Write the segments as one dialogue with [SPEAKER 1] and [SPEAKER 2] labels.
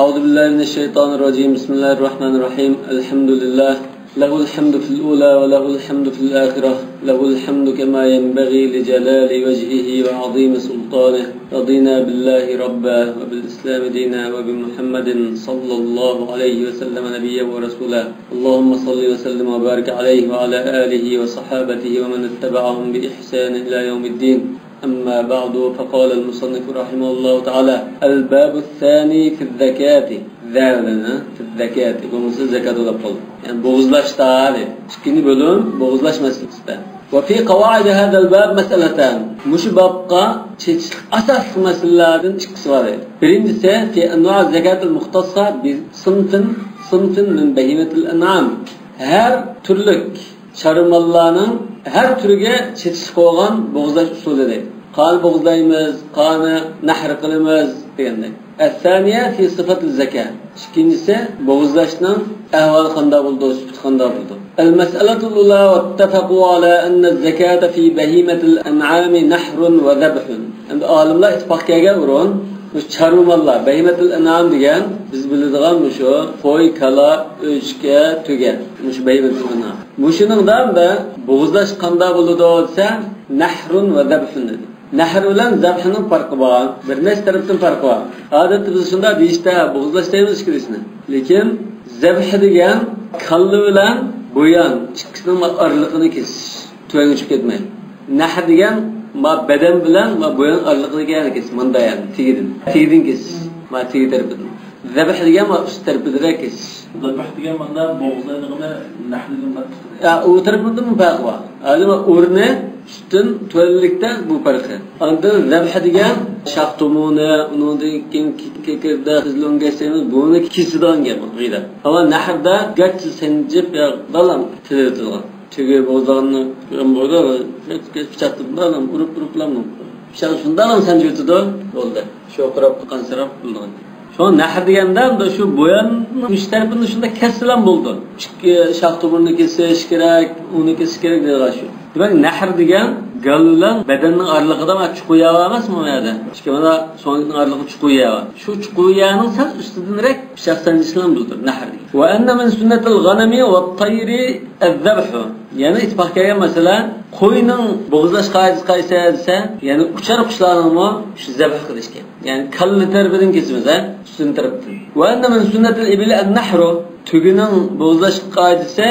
[SPEAKER 1] أعوذ بالله من الشيطان الرجيم. بسم الله الرحمن الرحيم. الحمد لله له الحمد في الأولى وله الحمد في الآخرة، له الحمد كما ينبغي لجلال وجهه وعظيم سلطانه. رضينا بالله ربا وبالإسلام دينا وبمحمد صلى الله عليه وسلم نبيا ورسولا. اللهم صل وسلم وبارك عليه وعلى آله وصحابته ومن اتبعهم بإحسان إلى يوم الدين. أما بعد، فقال المصنف رحمه الله تعالى: الباب الثاني في الزكاة. في الزكاة بمثل الزكاة والقول، يعني بغزلاش تعالى شكيني بلون بغزلاش مسألة. وفي قواعد هذا الباب مسألتان. مش بابقى أساس مسألة سؤالين. برينجسة في أنواع الزكاة المختصة بصنف من بهيمة الأنعام. هر ترلك شرمالlarının her türge çetişik olan boğuzlaş usulüdür. Qani boğuzlayımız, qani nahr qilimiz degandek. Es-saniye fi sıfatı zeka. İkincisi boğuzlaşның ahvali qanday bo'ldi, sifati qanday bo'ldi. El-mas'alatul ula wattafaqu ala anna az-zakata fi bahimatil an'ami nahrun wa dhabhun. Endi olimlar ittifoq kelgan o'rin çarımallar, behimetil en'am degan biz biladigan şu qo'y, kala, o'chka, tuga. Mush behimetil en'am. Mushuning da bo'g'izlash qanday bo'ladi desa, nahrun va zabhun dedi. Nahr bilan zabhning farqi bor. Bir nechta tarafdan farqi bor. Odatda biz shunda deyishda bo'g'izlash deymiz ikkilisini. Lekin zabh degan kalla bilan bo'yan ikkisining oralig'ini kesish, tuyaga tushib ketmaydi. Nahr degan ma beden bilan ma bo'yin oralig'iga kes, manda yani tigidin kes, ma tigi tarafdan. Zabh degan ma ust tarafdan kes.
[SPEAKER 2] Zabh degan manda bo'g'izlaydig'ini nahr degan.
[SPEAKER 1] Ya u tarafdan mu farqi bor. Alima o'rni üstün tuvallikda bu farqi. Anda zabh degan shaqtumuni, undan keyin kekirda xizlonga semiz buni kisidan gap qiladi. Ama nahrda gach sanjib ya dalam tilatilgan. Tüge bozağını burada pichaqni bilan urib-uriblamni. Pichaq shundan ham sanjibdi bo'ldi. Shu qarab qansirab bo'lgan. Shu nahr deganda shu bo'yanning uch tarafini shunda kesilan bo'ldi. Shaqtumurni kesish kerak, uni kesish kerak degan shu. Demak, nahr degan gal bilan badanning oralig'ida chuqur emasmi bu yerda? Chunki mana so'ngning oralig'i chuqur yer. Shu chuqur yerning sal ustidinroq pichoq sanjishlan bo'ldi nahr. Va anna min sunnatil g'anami va at-tayri az-zabh. Yani ittifoq kelgan masala qo'yning bo'g'izlash qoidasi qaysi desa, ya'ni uchar qushlarni shu zabh qilishgan. Ya'ni kalla tarafidan kesimiz, ustun tarafdan. Va anna min sunnatil ibli an-nahru. Tugining bo'g'izlash qoidasi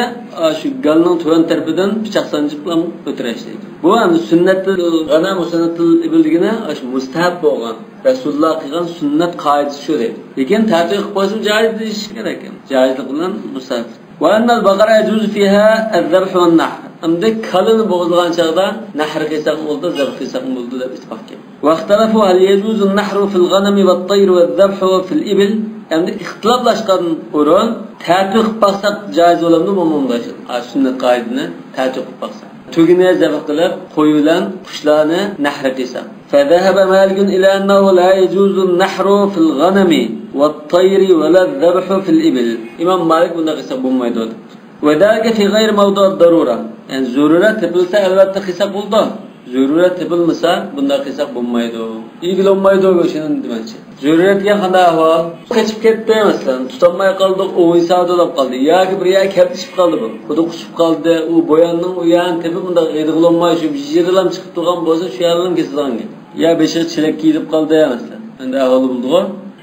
[SPEAKER 1] shu galning tuvan tarafidan pichoq sanjib bilan o'tirishlaydi. Bu ham sunnatul g'anam va sunnatul ibligina shu mustahab bo'lgan. Rasululloh qilgan sunnat qoidasi shu deydi. Lekin ta'til qilib qo'ysa joiz deyish kerak ekan. Joizlik bilan mustahab. Wa anna al-baqara yajuz fiha az-zabh wa an-nahr. Amda kalini bo'g'izlagan chaqda nahr qilsak bo'ldi, zabh qilsak bo'ldi deb ittifoq kelgan. Wa ikhtalafu hal yajuz an-nahru fil ghanami wa at-tayr wa az-zabh fil ibil. Endi ixtiloflashgan o'rin ta'til qilib qo'ysak joiz bo'ladimi, bo'lmaydi. Sunnat qoidani ta'til qilib qo'ysak. Tugini zabh qilib, qo'y bilan qushlarni nahr qilsak. فذهب مالك إلى أنه لا يجوز النحر في الغنم والطير ولا الذبح في الإبل. إمام مالك بنا قصة بميدود. وذلك في غير موضوع الضرورة. يعني ضرورة تبلسا البته قصة بولده. ضرورة تبلمسا بنا قصة بميدود. İlgili olmaydı şunun demençi. Zürriyet ya kadar var. Kaçıp gitti mesela. Tutamaya kaldık. O insada da kaldı. Ya ki buraya kertişip kaldı bu. Kudu kuşup kaldı. O boyanın uyan tepe bunda gıdıgıl olmayı şu jirlam çıkıp durgan bolsa şu yarılım kesilen gibi. Ya beşer çilek giyip kaldı ya mesela. Ende ahvalı buldu o.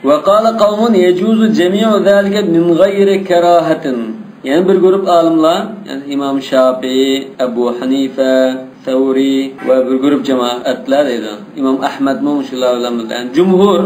[SPEAKER 1] Ve qala qavmun yecuzu cemi'u zâlike min gayri kerahatin. Yani bir grup alimler, yani İmam Şafii, Ebu Hanife, Thawri ve bir grup cemaatler dedi. İmam Ahmed Mumşullah ulamızda. Yani cumhur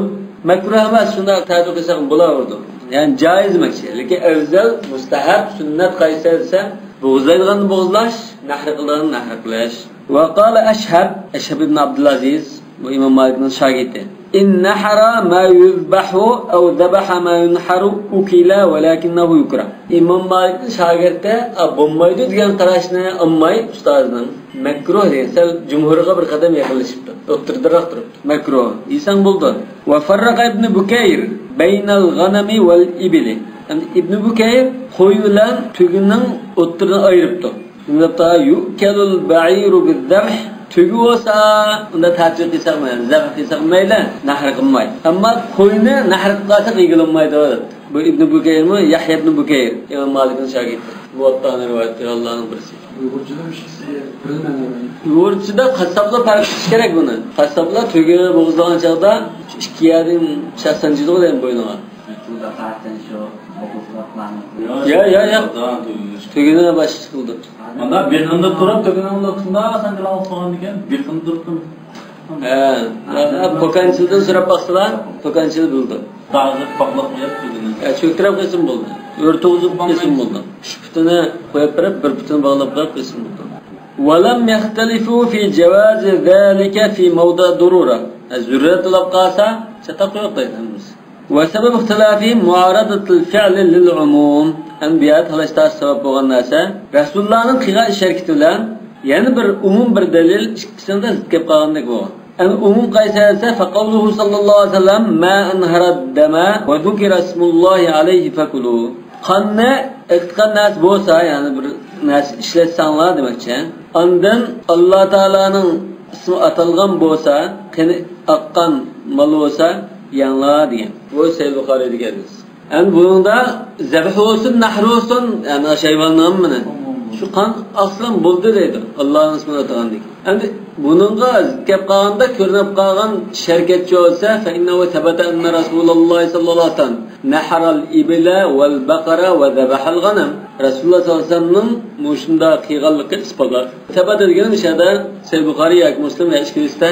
[SPEAKER 1] mekruh emas şunda ta'til qilsak bo'laverdi. Yani caiz mekşi. Lekin afzal mustahab sunnat qaysi desa, bo'g'izlaydiganni bo'g'izlash, nahr qiladiganni nahr qilish. Ve qala Ashhab ibn Abdulaziz bu İmam Malikning shogirdi. إن نحر ما يذبح أو ذبح ما ينحر أكل ولكنه يكره. İmam Malik'in şagirdi bombaydı diyen qarashni ammay ustozning makruh degan jumhurga bir qadam yaqinlashibdi. O'tirdiroq turibdi. Makruh. İnsan bo'ldi. Va farraqa ibn Bukayr baynal g'anami wal ibli. İbn Bukayr qo'y bilan tugining o'tirini ayiribdi. Shunda yukalul ba'iru biz-zabh Tügü olsa onda tatbiq qilsak mayli, zabh qilsak mayli, nahr qilmaydi. Ammo qo'yni nahr qilsa qilinmaydi. Bu Ibn Bukayrmi, Yahya ibn Bukayr, Imom Malikning shogirdi. Bu otdan rivoyat qilganlarning birisi.
[SPEAKER 2] Uyg'urchada bir şey bilmadim.
[SPEAKER 1] Uyg'urchada qassoblar farq qilish kerak buni. Qassoblar tügü bo'g'izlagan chaqda ikki yarim shaxsanchilik degan bo'yniga. Ya. Tügünü baş qildi.
[SPEAKER 2] Mana bir xilda turib, to'g'onda tunda sanjal olgan ekan, bir xilda turdim.
[SPEAKER 1] To'kanchildan so'rab baqsalar, to'kanchil bo'ldi.
[SPEAKER 2] Tag'ib paqlab qo'yib tugini.
[SPEAKER 1] Cho'ktirib qo'ysin bo'ldi. O'rtog'izib qo'ysin bo'ldi. Uch putini qo'yib berib, bir putini bog'lab qo'ysin bo'ldi. ولم يختلفوا في جواز ذلك في موضع ضرورة. الزرورة الأبقاسة ستقوى قيدهمز. وسبب اختلافهم معارضة الفعل للعموم. Enbiya talashtar sabab bo'lgan narsa Rasulullohning qilgan ish harakati bilan yana bir umum bir dalil ikkisida zid kelib qolgandek bo'lgan. Ani umum qaysi narsa? Faqawluhu sallallohu alayhi vasallam ma anharad dama va dhukira ismullohi alayhi fakulu. Qanni iqtiqad nas bo'lsa, ya'ni bir narsa ishlatsanglar demakchi. Ondan Alloh taolaning ismi atalgan bo'lsa, qani aqqan mal bo'lsa, yanglar degan. Bu Sahih Buxoriy deganimiz. Yani bununda zabh olsun, nahr olsun, yani hayvanların mı? Şu kan aslan buldu deydi. Allah'ın ismini atağandık. Yani bununla zikep kağında körünüp kağın şirketçi olsa فَاِنَّهُ ثَبَتَ اَنَّ رَسُولَ اللّٰهِ sallallahu aleyhi ve sellem نَحَرَ الْاِبِلَ وَالْبَقَرَ وَذَبَحَ الْغَنَمِ Resulullah sallallahu aleyhi ve sellem'nin muşunda kıygallıkı ispatlar. Tebet edilgenin işede Seyyid Bukhari, Yak Muslim ve İşkiliste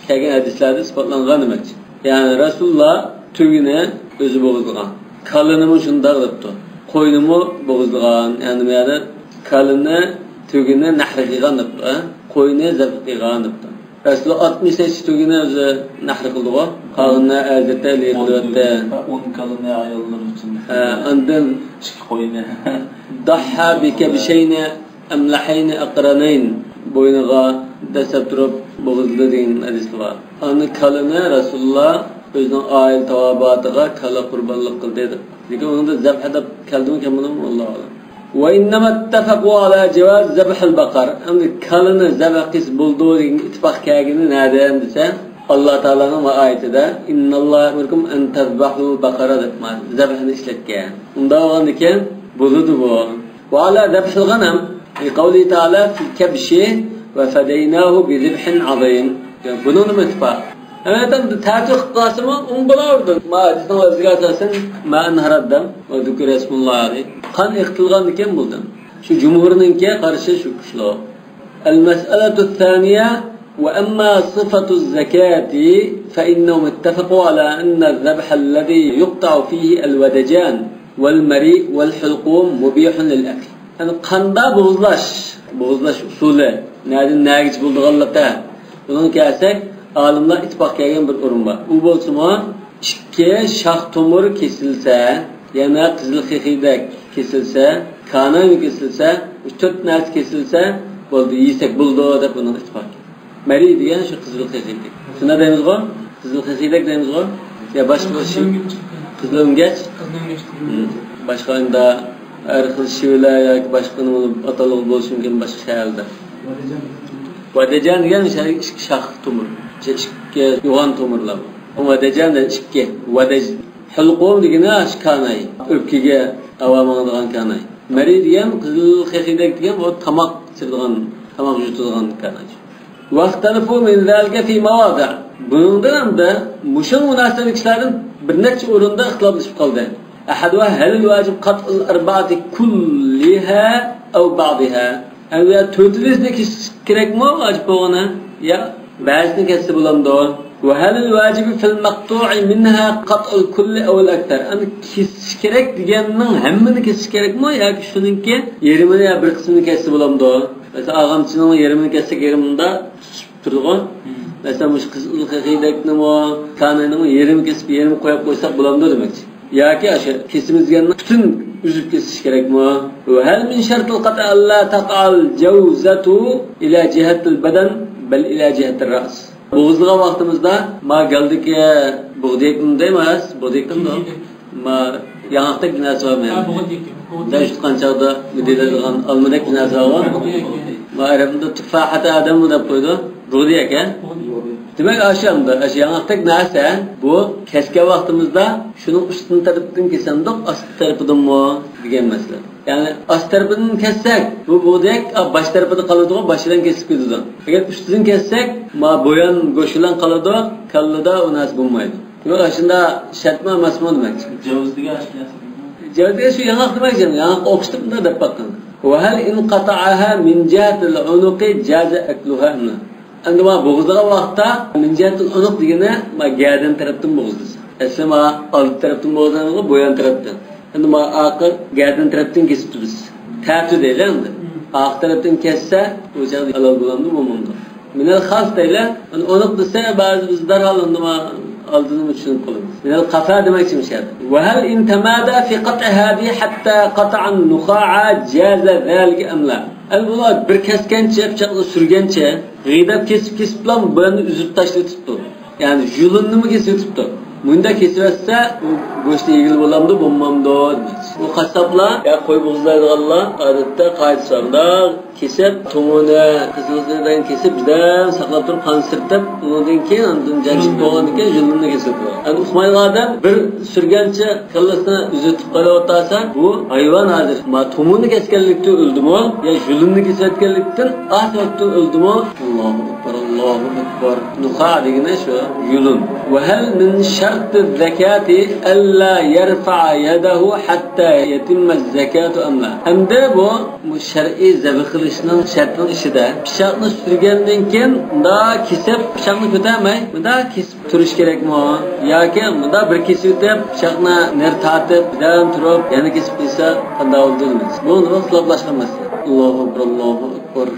[SPEAKER 1] kelgen hadislerde ispatlanan demek. Yani Resulullah tügüne özü boğulduğun. Kalınımı şunda qilibdi. Qo'ynimni bo'g'izlagan, ya'ni bu yerda kalini tugini nahr qilgan debdi. Qo'yni zabh qilgan debdi. Rasululloh 68 tugini o'zi nahr qildi-ku. Qolganini azatda qildi.
[SPEAKER 2] 10 kalini ayollar uchun.
[SPEAKER 1] Undan
[SPEAKER 2] qo'yni.
[SPEAKER 1] Dahha bika bishayni amlahayni aqranayn bo'yniga dasab turib bo'g'izdi degan hadis bor. Ani kalini Rasululloh özünün aile tavabatıga kala kurbanlık kıldı dedi. Çünkü onun da zabh edip kaldığını kemalım Allah'a alem. Ve innema ittefaqu ala cevaz zabhil bakar. Ama kalını zabh kis bulduğu ittifak kâgini nereden dese Allah Teala'nın ve ayetinde innallah emirkum en tezbahu bakara dekmez. Zabhını işletken. Onda olan iken buludu bu. Ve ala zabhil ganam kavli Teala fil kebşi ve fedeynahu bi zibhin azim. Bunun mu ittifak? Evet, tercih kısmı umbulardı. Ma hadisden vazgeçersen ma enharaddam ve zikr Resulullah'ı. Kan ihtilgan iken buldum. Şu cumhurununki karşı şu kuşlu. El mes'eletu thaniye ve emma sıfatu zekati fe innehum ittefaqu ala enne zebhellezi yuqta'u fihi el vedecan vel meri vel hulqum mubihun lil akl. Yani kanda boğuzlaş usulü. Nereden nergiç bulduğallıkta. Bunun kelsek alimlar ittifak kelgan bir o'rin bor. U bo'lsa, ikki shox tomir kesilsa, yana qizil xixidek kesilsa, kanan kesilsa, 3-4 narsa kesilsa, bo'ldi, yesak bo'ldi deb buni ittifak. Mari degan shu qizil xixidek. Shuna deymiz-ku? Qizil xixidek deymiz-ku? Ya boshqa şey qizil o'ngach. Boshqa endi har xil shivlar yoki boshqa nima atalib bo'lishi mumkin boshqa shaharda. Vadejan degan shox tomir. İşke yoğan tomurlar. Ama dejan da işke. Vadej. Hulqum degani kanay. Öpkege avamağıdığan kanay. Meri degan qizil xixidek degan o tamoq sirdigan, tamoq yutadigan kanay. Vaqtalifu min zalika fi mawadi'. Bundan ham da mushu munosabatlarning bir necha o'rinda ixtiloflashib qoldi. Ahaduha hal wajib qat'ul arba'ati kulliha aw ba'daha. Eğer tötülüzdeki kerakmi vacib bo'lgani ya ba'zini kesib bo'lamdi. Va hal vajibi fil maqtu'i minha qat'ul kulli aw al-akthar. Ani kesish kerak deganning hammani kesish kerakmi yoki shuningki yerimini ya bir qismini kesib bo'lamdi. Mesela ağamchining yerimini kessak yerimda turgan. Mesela mush qizil xixidakni mo kanini yerimini kesib yerimini qo'yib qo'ysak bo'lamdi demakchi. Yoki asha kesimizganni butun üzüp kesish kerakmi? Va hal min shartil qat'a alla taqal jawzatu ila jihatil badan bal ila jihatir ra's. Bo'g'izlagan vaqtimizda ma galdiki bo'g'dekni deymiz, bo'g'dekni ma yanaqdek narsa bormi? Dash qanchada deyiladigan almadek narsa bor. Ma arabda tufahata adam deb qo'ydi. Rudi aka. Demak, aşamda, yanaqdek narsa bu kesken vaqtimizda şunun üstün tarafdan kesandoq, ast tarafdanmi degan masala. Yani ast tarafdan kessak, bu budek baş tarafida qoladi, boshidan kesib ketadi. Agar ustidan kessak, ma bo'yan go'shilan qoladi, kallada u narsa bo'lmaydi. Yo'q, shunda shartma emasmi demakchi.
[SPEAKER 2] Javuzdiga ashlayapsiz.
[SPEAKER 1] Javuzdiga shu yanaq demakchi, yanaq o'qishdi bunda deb baqqan. Va hal inqata'aha min jihatil unuqi jaza akluha. Endi ma bo'g'izga vaqtda min jihatil unuq degani ma gadan tarafdan bo'g'izdi. Asli ma old tarafdan bo'g'izlangan bo'yan tarafdan. Endi ma aqil gadan tarafdan kesibdi biz. Tarafda deylar endi. Aq tarafdan kessa o'sha halol bo'ladi bo'lmaydi. Minal xas deylar, unuq desa ba'zi bizlar halında ma aldığını düşünüp kalın. Minel kafa demek için şey. Ve hel intemada fi qat'ihadi hatta qat'an nuqa'a jaza zalika amla. El bular bir keskençe, bıçakla sürgençe, gıydap kesip lan bunu üzüp taşlatıptı. Yani julunnu mu kesipti? Bunda kesivetse go'sht yegil bo'lamdi, bo'lmamdi demek. Bu qassoblar ya qo'y bo'g'izlaydiganlar odatda qoidasida kesib, tomoni, qizildan kesib, birdan saqlab turib qon sirtib, undan keyin undan janjit bo'lgandan keyin julunni kesib qo'yadi. Endi uxmaydigan bir surgancha kallasini uzatib qo'yotsa, bu hayvon hozir ma tomoni kesganlikda o'ldimi yo julunni kesayotganlikdan asotda o'ldimi? Allohu akbar, Allohu akbar. Nuqa degani shu julun. Va hal min شرط الزكاة ألا يرفع يده حتى يتم الزكاة أم لا. Hamda bu şer'i zabih qilishning shartning ishida pichoqni surgandan keyin unda kesib pichoqni ko'tarmay, bunda kesib turish kerakmi yoki bunda bir kesib o'tib pichoqni ner tortib, bilan turib, yana kesib qo'ysa qanday bo'ladi? Bu nima xiloblashgan masala. Allohu akbar, Allohu akbar.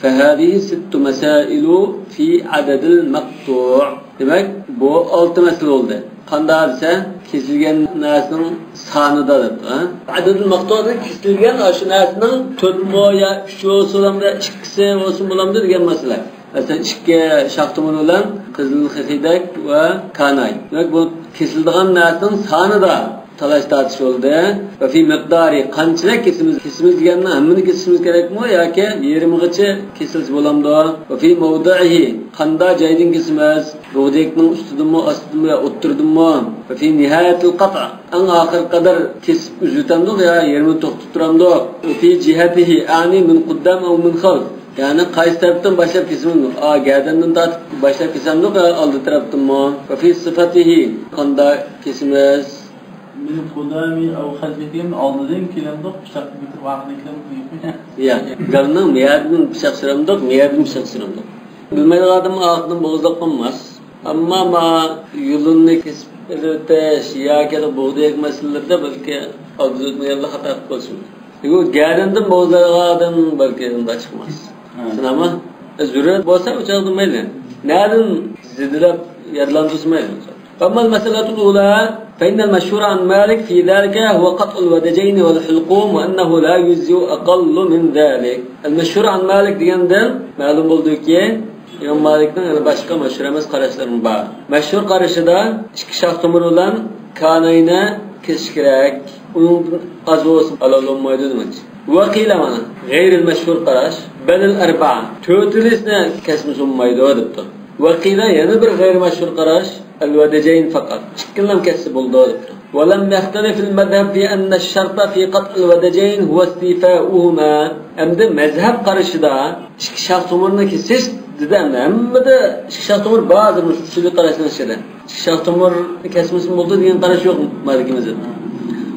[SPEAKER 1] فهذه 6 مسائل في عدد المقطوع. Demek bu 6 mesele oldu. Qanday desa, kesilgan narsaning sonida deb, adadul maqto'da kesilgan shu narsaning 4 moya 3 bo'lsin, 2 bo'lsin bo'lamdi degan masala. Masalan, 2 shaxtumon bilan qizil xixidak va kanay. Demak bu kesilgan narsaning sonida talash tartish bo'ldi. Va fi miqdori qanchalik kesimiz deganni hammani kesishimiz kerakmi yoki yerimgacha kesilsa bo'lamdi? Va fi mawdihi qanday joydan kesimiz? Bo'dekning ustidimi, ostidimi, o'ttirdimi? Va fi nihayatil qat'. Ang oxir qadar kesib uzutamdi yo yerimni to'xtatib turamdi? Va fi jihatihi ani min quddam aw min khalf. Yani qaysi tarafdan boshlab kesaman? Gadandan tortib boshlab kesamdi yo oldi tarafdanmi? Va fi sifatihi qanday kesimiz?
[SPEAKER 2] Min qudami aw khalfikum oldidan kelamdoq pichoqni bitirib vaqtni kelamdoq.
[SPEAKER 1] Ya, galning miyadning pichoq suramdoq, miyadning pichoq suramdoq. Bilmaydigan odam oqdan bo'g'izlab qolmas. Ammo ma yo'lini kesib o'tish yoki bo'g'dek masalalarda balki og'zini xato qilsin. Bu gadandan bo'g'izlagan odam balki undan chiqmas. Tushunami? Zurat bo'lsa o'chaqda mayli. Nadan zidlab yarlandizmaydi. Amma masalatul ula فإن المشهور عن مالك في ذلك هو قطع الودجين والحلقوم وأنه لا يجزي أقل من ذلك. المشهور عن مالك دياندن معلوم bo'ldi ki İmam Malik'nin başka meşhur emas qarashlarım var. Meşhur qarashida ikki shax tomir bilan kanayni kesish kerak. Uning az bo'lsa halol bo'lmaydi demoqchi. Va qila mana g'ayril mashhur qarash badal arba'a. To'rtilisni kesmish bo'lmaydi debdi. Va qila yana bir g'ayr mashhur qarash الودجين فقط. شكلهم كسب الضرب. ولم يختلف المذهب في أن الشرط في قطع الودجين هو استيفاؤهما. أمد مذهب قرشدا شخص عمرنا كسيس ددام. أمد شخص عمر بعض المشكلة قرشنا شده. شخص عمر كسمس مولد دين قرش yok مالكي مذهب.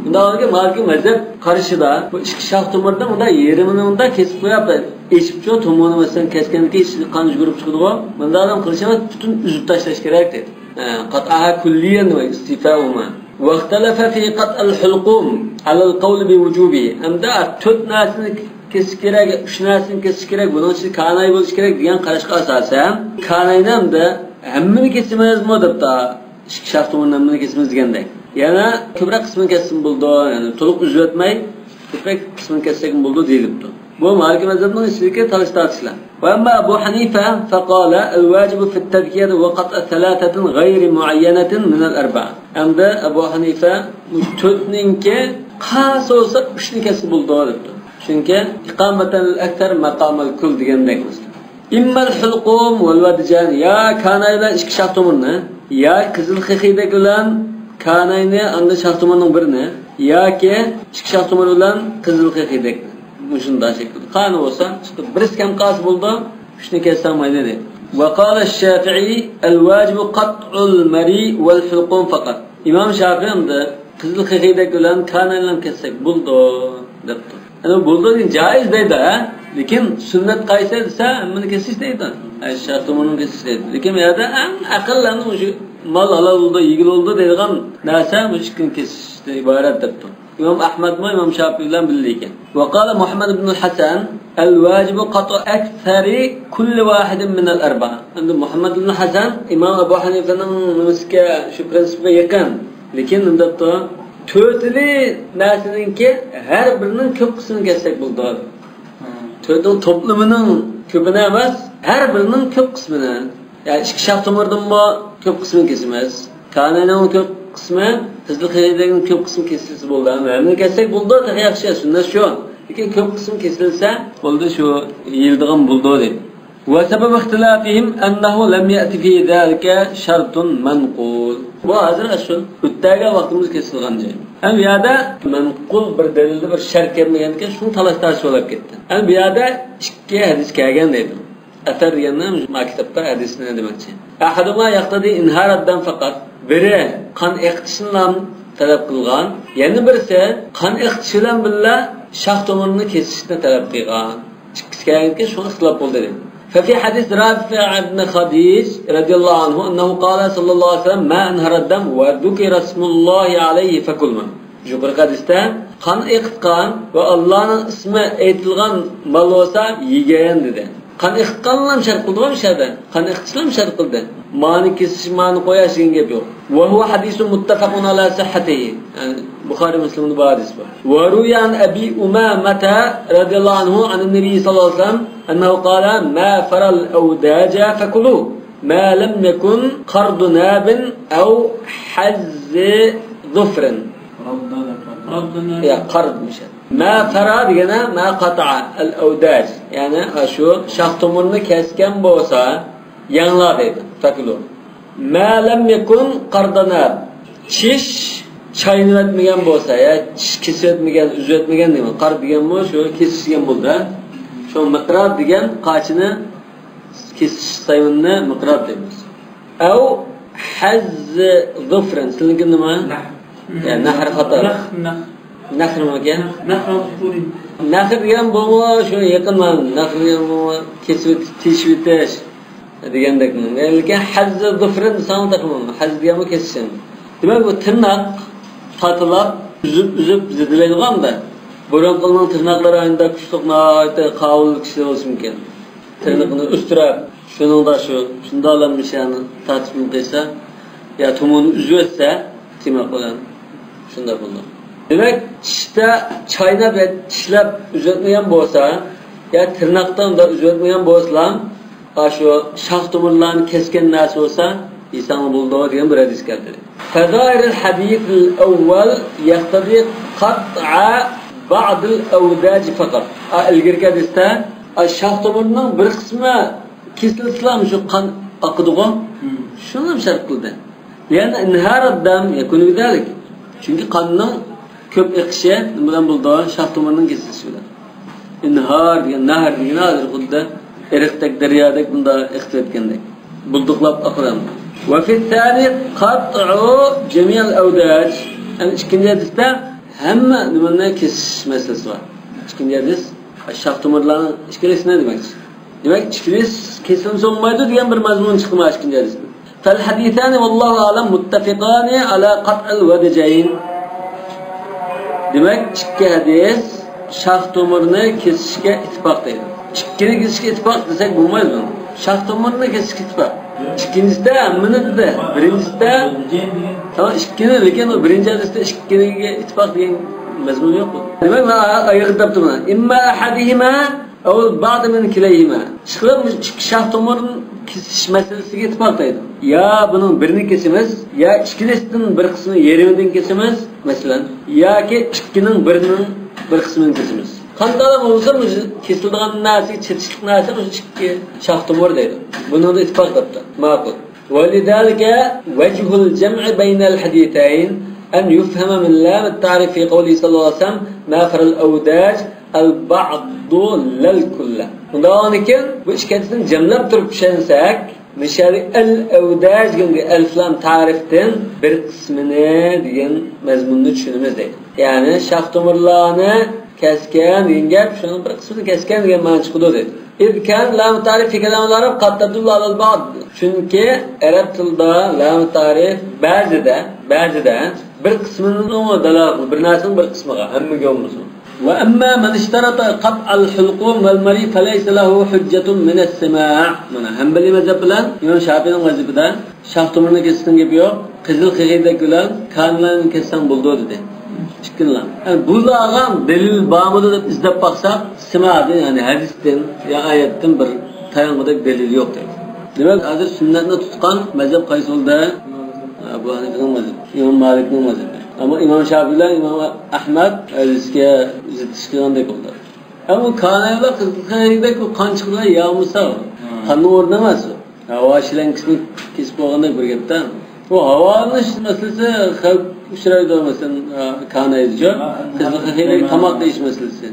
[SPEAKER 1] Bundan sonra Maliki mezhep karşıda bu iki şaht umurda onda yeriminde kesip koyaptı. Eşip çoğu tomunu mesela keskenlikte hiç kan jugurup çıkıdı o. Bundan adam kılıçına bütün üzüp taşlaş gerek dedi. قطعها كليا واستيفاؤهما واختلف في قطع الحلقوم على القول بوجوبه أمدا تut nasını keskerek, üç nasını keskerek, bunun için kanayı buluş gerek diyen karışık asasen kanaydan da hemmini kesimez mi odap da şartımın hemmini kesimez digendek. Yani kübrak kısmını kesim buldu, yani toluk üzületmeyi kübrak kısmını kesek buldu değilipti. Bu Maliki mezhebinin işçilikleri tartıştılar. وأما أبو حنيفة فقال الواجب في التذكير وقطع 3 غير معينة من الأربعة. عند أبو حنيفة مجتهدنك خاص olsa 3'ni kesip buldu. Çünkü ikameten el-ekter maqamal kul degandek mesela. İmmal hulqum vel vadjan ya kanayla ikki shox tomirni ya qizil xixidek bilan kanayni anda shox tomirning birini yoki ikki shox tomir bilan qizil xixidek shunday shaklda qani bo'lsa chiqib bir kam qas bo'ldi shuni kessam mayli dedi. Va qala ash-Shafi'i al-wajib qat'ul mari wal hulqum faqat. İmam Shafi'i anda qizil xixidek bilan kanayni kessak bo'ldi debdi. Ana bo'ldi degan joiz deydi, lekin sunnat qaysi desa, buni kesish deydi. Ay shoxtomonni kesish deydi. Lekin bu yerda aqllanib o'sha mal halol bo'ldi, yigil bo'ldi deydigan narsa mushkil kesishdan iborat debdi. İmam Ahmad va İmam Shafi'i bilan birga ekan. Va qala Muhammad ibn al-Hasan al-wajib qat'u akthari kulli wahidin min al-arba'a. Endi Muhammad ibn Hasan İmam Abu Hanifa'ning nimasiga shu prinsipga yaqin. Lekin undaqda to'tili narsaninki har birining ko'p qismini kessak bo'ldi. To'tning to'plamining ko'pini emas, har birining ko'p qismini. Ya'ni ikki shox tomirdanmi ko'p qismini kesamiz. Kanayning ko'p qismi, qizil xiydagining ko'p qismi kesilsa bo'ldi. Buni kessak bo'ldi, yaxshi, sunnat shu. Lekin ko'p qismi kesilsa bo'ldi, shu yildigan bo'ldi deb. Wa sabab ixtilafihim annahu lam ya'ti fi zalika shartun manqul. Bu hozir shu o'tdaga vaqtimiz kesilgan joy. Ham bu yerda manqul bir dalilda bir shart kelmaganki, shuni talash bo'lib ketdi. Ham bu yerda ikki hadis kelgan deydi. Atar deganlar maktabda hadisni demoqchi. Ahaduma yaqtadi inharaddan faqat biri qon eqtishni talab qilgan, yana birisi qon eqtish bilan birga shox tomirni kesishni talab qilgan. Ikkisi kelganki, shu ixtilof bo'ldi dedi. ففي حديث رافع بن خديج رضي الله عنه أنه قال صلى الله عليه وسلم ما أنهر الدم وذكر اسم الله عليه فكل من جو bir hadisda qon eqitgan va Allohning ismi aytilgan mal bo'lsa yegan dedi. Qon eqitganlar shart qildi o'sha yerda. Qon eqitishlar shart qildi. Mani kesish, mani qo'yash degan gap yo'q. Va huwa hadisun muttafaqun ala sihhatihi. Buxoriy Muslimning bu hadis bor. Wa ruyan Abi Umamata radhiyallohu anhu an an-nabiy sallallohu alayhi vasallam annahu qala ma faral awdaja fakulu ma lam yakun qardu nabin aw hazz dhufrin. Ya qard misha. Ma fara degana ma qata'a al-awdaj. Yani shu shox tomirni kesgan bo'lsa, yangla deydi. Fakulu. Ma lam yakun qardanab. Chish chaynab etmagan bo'lsa, ya chish kesib etmagan, uzib etmagan deyman. Qard degan bu shu kesishgan bo'ldi. Shu miqrab degan qachini kesish sayunni miqrab deymiz. Aw hazz dhufran. Sizlarga nima? Ya nahr xato. Nahr nima ekan? Nahr degan bu shu yaqinman. Nahr degan bu kesib tishib etish degandek. Lekin hazz dhufran san taqmam. Hazz degan bu kesishim. Demak bu tirnoq fatlab uzib zidilaydiganda bo'ron qilgan tirnoqlar ayında kuchliqni qavul kishi bo'lishi mumkin. Tirnoqni ustirab, shuningda shundalanmishani tartibini qilsa, ya tumuni uzib etsa, demak bilan shunda bo'ldi. Demak, tishda chaynab tishlab uzatmagan bo'lsa, ya tirnoqdan da uzatmagan bo'lsa, shu shox tomirlarni kesgan narsa bo'lsa, inson bo'ldi degan bir hadis keldi. فظاهر الحديث الأول يقتضي قطع بعض الأوداج فقط. الجركة دستا الشاخ tomirning bir qismi kesilsa shu qon oqadigan shuni ham shart qildi. Ya'ni inhar ad-dam yakun bidalik. Chunki qonning ko'p eqishi bilan bo'ldi shox tomirning kesilishi bilan. Inhar degan nahr degan hozir xuddi eriqdek daryodek bunda eqtib etgandek. Bulduqlab oqadan. وفي الثاني قطع جميع الأوداج. يعني إشكال جديدة هم نمنا كيس مثل سوا. إشكال جديد الشاق تمرلان إشكال إسنا دماغ. دماغ إشكال كيسهم سوم ما يدو ديان برمزمون شخما إشكال جديد. فالحديثان والله أعلم متفقان على قطع الودجين. دماغ إشكال حديث شاق تمرنا كيسشكا اتفاق ديد. إشكال كيسشكا اتفاق دسك بومايز بنا. شاق تمرنا كيسشكا اتفاق. İkincisinde minide, birincisinde tamam ikini lekin birinci hadiste ikiniga ittifoq degan mazmun yo'q. Demak, men ayirib turibman. Imma ahadihima aw ba'd min kilayhima. Shiqlab shox tomirning kesish masalasiga ittifoq deydi. Ya buning birini kesimiz, ya ikkilisining bir qismini yeridan kesimiz, masalan, yoki ikkining birining bir qismini kesimiz. Qandalam olsa kesildiğin narsa, çetişlik narsa bu ikki shoh tumor deydi. Buni da ittifoq qilibdi. Ma'qul. ولذلك وجه الجمع بين الحديثين أن يفهم من لام التعريف في قوله صلى الله عليه وسلم نافر الأوداج البعض للكل. ولكن bu işkentini cemlep durup düşünsek Nişari el-evdaj gibi el-filan tariften bir kısmını diyen mezmununu düşünümüz değil. Yani şah tomurlarını kesken diyen gap, şunun bir kısmını kesken diyen mana çıkıdı dedi. İdken lam tarif fi kelamul arab qattadullah al-ba'd. Çünkü Arap tilda lam tarif ba'zida bir kısmının o dalalı, bir narsanın bir kısmıga, hammaga olmasın. وأما من اشترط قطع الحلقوم والمري فليس له حجة من السماع. Mana Hanbali mezhep bilan İmam Şafii'nin mezhebida shoh tomirni kesishdan gap yo'q. Qizil qig'iydak bilan kanlarni kessang bo'ldi dedi. Chiqinlar. Bularga dalil bormi deb izlab baqsaq, simadan ya'ni hadisdan yo oyatdan bir tayangudak dalil yo'q dedi. Demak, hozir sunnatni tutgan mazhab qaysi bo'ldi? Abu Hanifa'ning mazhabi, Imom Malikning mazhabi. Ama İmam Şafii ile İmam Ahmed hadisga zid chiqqandek bo'ldi. Ama kanaylar qizilqaydek qon chiqlar yağmasa, qanni o'rni emas. Havo shilankisini kesib qo'ygandek bir gapdan. Bu havoni masalasi xalq uchraydi masalan kanaydijo, qizilqaydek tamoq yeyish masalasi.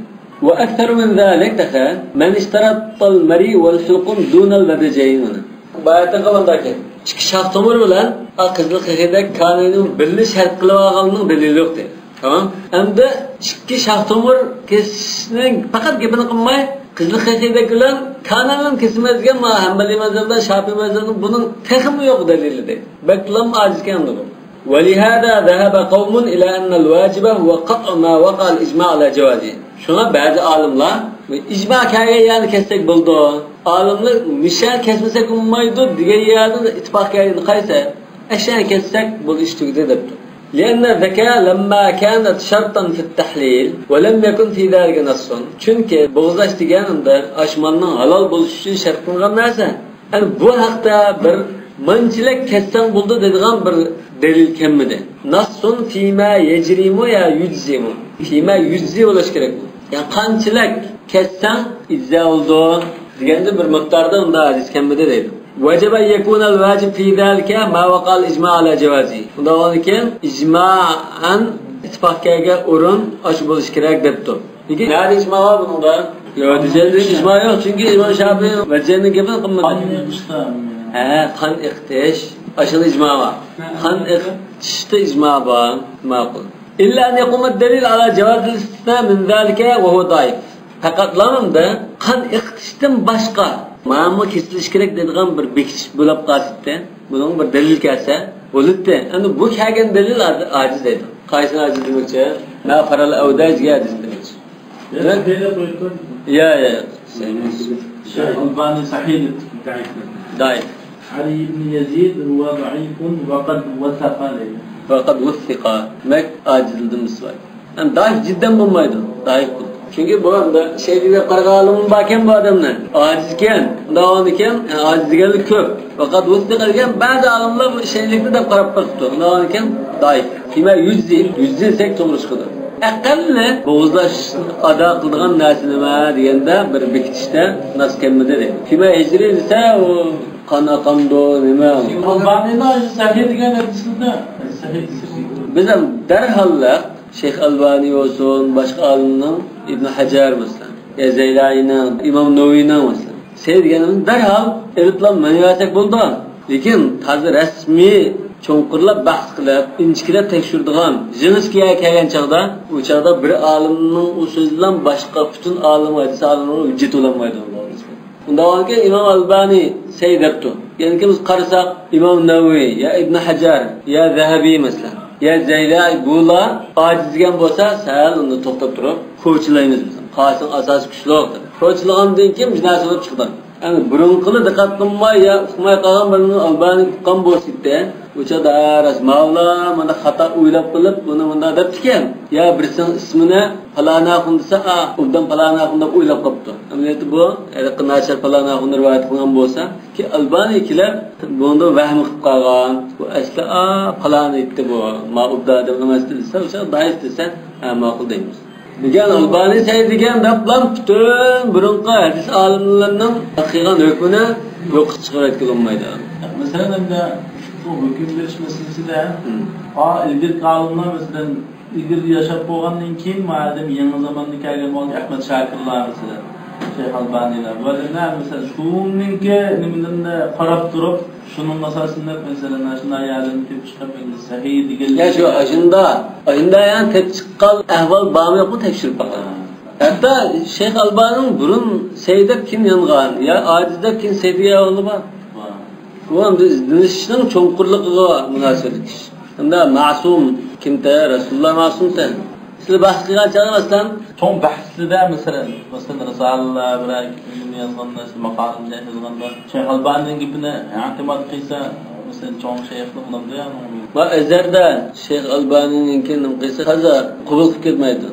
[SPEAKER 1] Ve akthar min zalik taha man ishtaratta al-mari wal hulqum dun al-ladajayn. Bayatda qalandaki ikki shoh tomir bilan qizil qig'idek kanunning birli shart qilib olganning dalili yo'q dedi. Tamam? Endi ikki shoh tomir kesishning faqat gapini qilmay, qizil qig'idek bilan kanunning kesilmaydigan Hanbali mazhabida, Shafi'i mazhabida buning texmi yo'q dalili dedi. Baklam ajiz ekandir bu. ولهذا ذهب قوم إلى أن الواجب هو قطع ما وقع الإجماع على جوازه. Şuna bazı alimler icma kâye yani kessek buldu. Alimler misal kesmesek ummaydı diğer yerde ittifak kâyeni kaysa eşeğini kessek bu iş tügde depti. لأن الذكاء لما كانت شرطا في التحليل ولم يكن في ذلك نص. Çünkü boğazlaş deganında aşmanın halal buluş için şart kılgan narsa. Yani bu hakta bir mançilek kessen buldu dediğin bir delil kemmidi. Nassun fîmâ yecrimu ya yüdzimu. Fîmâ yüdzi ulaş gerek bu. Yani qanchalik kessen izza oldu deganda bir miqdorda unda aziz kemmidi deydi. Vacaba yakuna al-vacib fi zalika ma waqa al-ijma' ala jawazi. Unda o'niki ijma'an ittifaqqa o'rin osh bo'lish kerak debdi. Lekin nari ijma var bunda? Yo'q, dejende ijma yo'q, chunki Imom Shafi'i va Jayni gapini qilmadi. Qan iqtish, ashul ijma var. Qan iqtishda ijma var, ma'qul. İlla en yakumat delil ala cevazil istisna min zalika ve huve daif. Fakat lanımda kan iqtishdan başqa ma'mu kesilish kerak dedigan bir bekitish bo'lib qolibdi. Bunun bir delil kelsa bo'libdi. Endi bu kelgan delil aciz deydi. Qaysini aciz demoqchi? Na faral avdajga aciz demoqchi. Ya.
[SPEAKER 2] Şeyh Albani sahih
[SPEAKER 1] daif.
[SPEAKER 2] Ali ibn Yazid huwa da'ifun ve qad wasaqa lahu.
[SPEAKER 1] Fakat vusika mek acizildiğimiz var. Yani daif cidden bulmaydı. Daif buldu. Çünkü bu anda şeyde qarqalımın baken bu adamlar acizken, davan iken acizgenlik köp. Fakat vusika iken bazı alimler bu şeylikte de qarab bakıptı. Davan iken daif. Kime yüzsek tomur çıkıdı. Aqalli bo'g'izlash ado qilgan narsa nima deganda bir bekitishda nas kemmidi deydi. Kime hijri desa u qanaqando nima?
[SPEAKER 2] Albani'nin sahih degan hadisida
[SPEAKER 1] biz ham darhalla Şeyh Albani olsun, başqa alimning Ibn Hajar mesela, ya Zeyla'ining, İmam Nawawi'ning mesela. Şey deganimiz darhal elitlam manyasak bo'ldi. Lekin hozir rasmiy cho'nqirlab bahs qilib, inchikilab tekshirdigan Jinskiga kelgan chaqda, u chaqda bir olimning u so'zlan boshqa butun olim hadis olimlari hujjat bo'lmaydi. Undan keyin İmam Albani şey debdi. Yani ki biz qarasak İmam Nawawi ya Ibn Hajar ya Zahabi mesela ya Zeyla'i bular acizgen bo'lsa, sal uni to'xtab turib ko'chilaymiz biz. Qasim asos kuchlidir. Ko'chilagandan keyin biz narsa bo'lib chiqdi. Yani burunqili diqqat qilmay ya uqmay qolgan birini Albani qon bo'lsa-da, o'sha daras mavla mana xato o'ylab qilib buni bunda debdikan. Ya birsin ismini falana xun desa, undan falana xun deb o'ylab qopti. Amaliyati bu, qanachar falana xun rivoyat qilgan bo'lsa ki Albanikilar bunda vahm qilib qolgan. Bu asli falana aytdi bu. Ma'ubda deb emas desa, o'sha daif desa, ma'qul deymiz. degan Albani say degan deblam bütün burunqa hadis olimlarining haqiqiy hukmini yo'q chiqarib olmaydi.
[SPEAKER 2] Mesela de bu hüküm veriş meselesinde ilgili kanunlar mesela ilgili yaşap boğanın kim madem yeni zamandaki ayrım olan Ahmet Şakirler mesela Şeyh Albani'ler böyle ne mesela şunun ki niminde qarab durup şunun asasında mesela şuna yardım tep çıkıp sahih diye
[SPEAKER 1] ya şu ajında yani tep çıqqan ahval bağım yok mu tekşirip bakalım. Hatta Şeyh Albani'nin burun seydep kim yanğan ya acizde kim seydiye oldu bak. Bu dinişinin çoğunkurluğu münasebet iş. Onda masum kimde? Resulullah masumda. Siz bahs qilgan chaqmasdan
[SPEAKER 2] çoğun bahsida mesela Resulullah bırak ilmi yazganda maqalimda yazganda Şeyh Albani'nin gibine i'timad qilsa mesela çoğun şeyhlik qiladi ya.
[SPEAKER 1] Bu ezerda Şeyh Albani'ninkining qilsa hazır qabul qilib ketmaydi.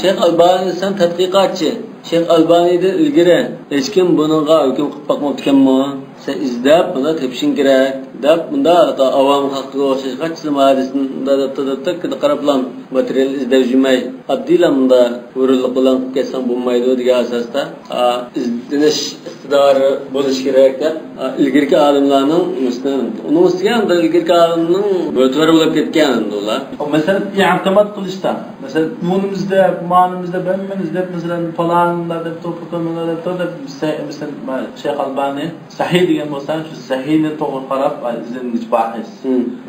[SPEAKER 1] Şeyh Albani sen tadqiqotchi. Şeyh Albani'de ilgiri hech kim buningga hukm qilib boqmabdikanmi? Sen izlab buni tepishing kerak deb bunda avam haqqiga o'xshash qancha hadisda qarablan material izlab yurmay addilan bunda o'rinliq bilan ketsam bo'lmaydi degan asosda izdinish iqtidori bo'lishi kerak deb ilgirki olimlarning uning ustiga ilgirki olimning bo'tvari bo'lib ketgan ular.
[SPEAKER 2] Mesela i'timad qilishda mesela bunimizda ma'nimizda bilmanizda mesela falanlar deb to'plamlar deb mesela Şeyh Albani sahih degan bo'lsa shu sahihni to'g'ri qarab izlanish bahis.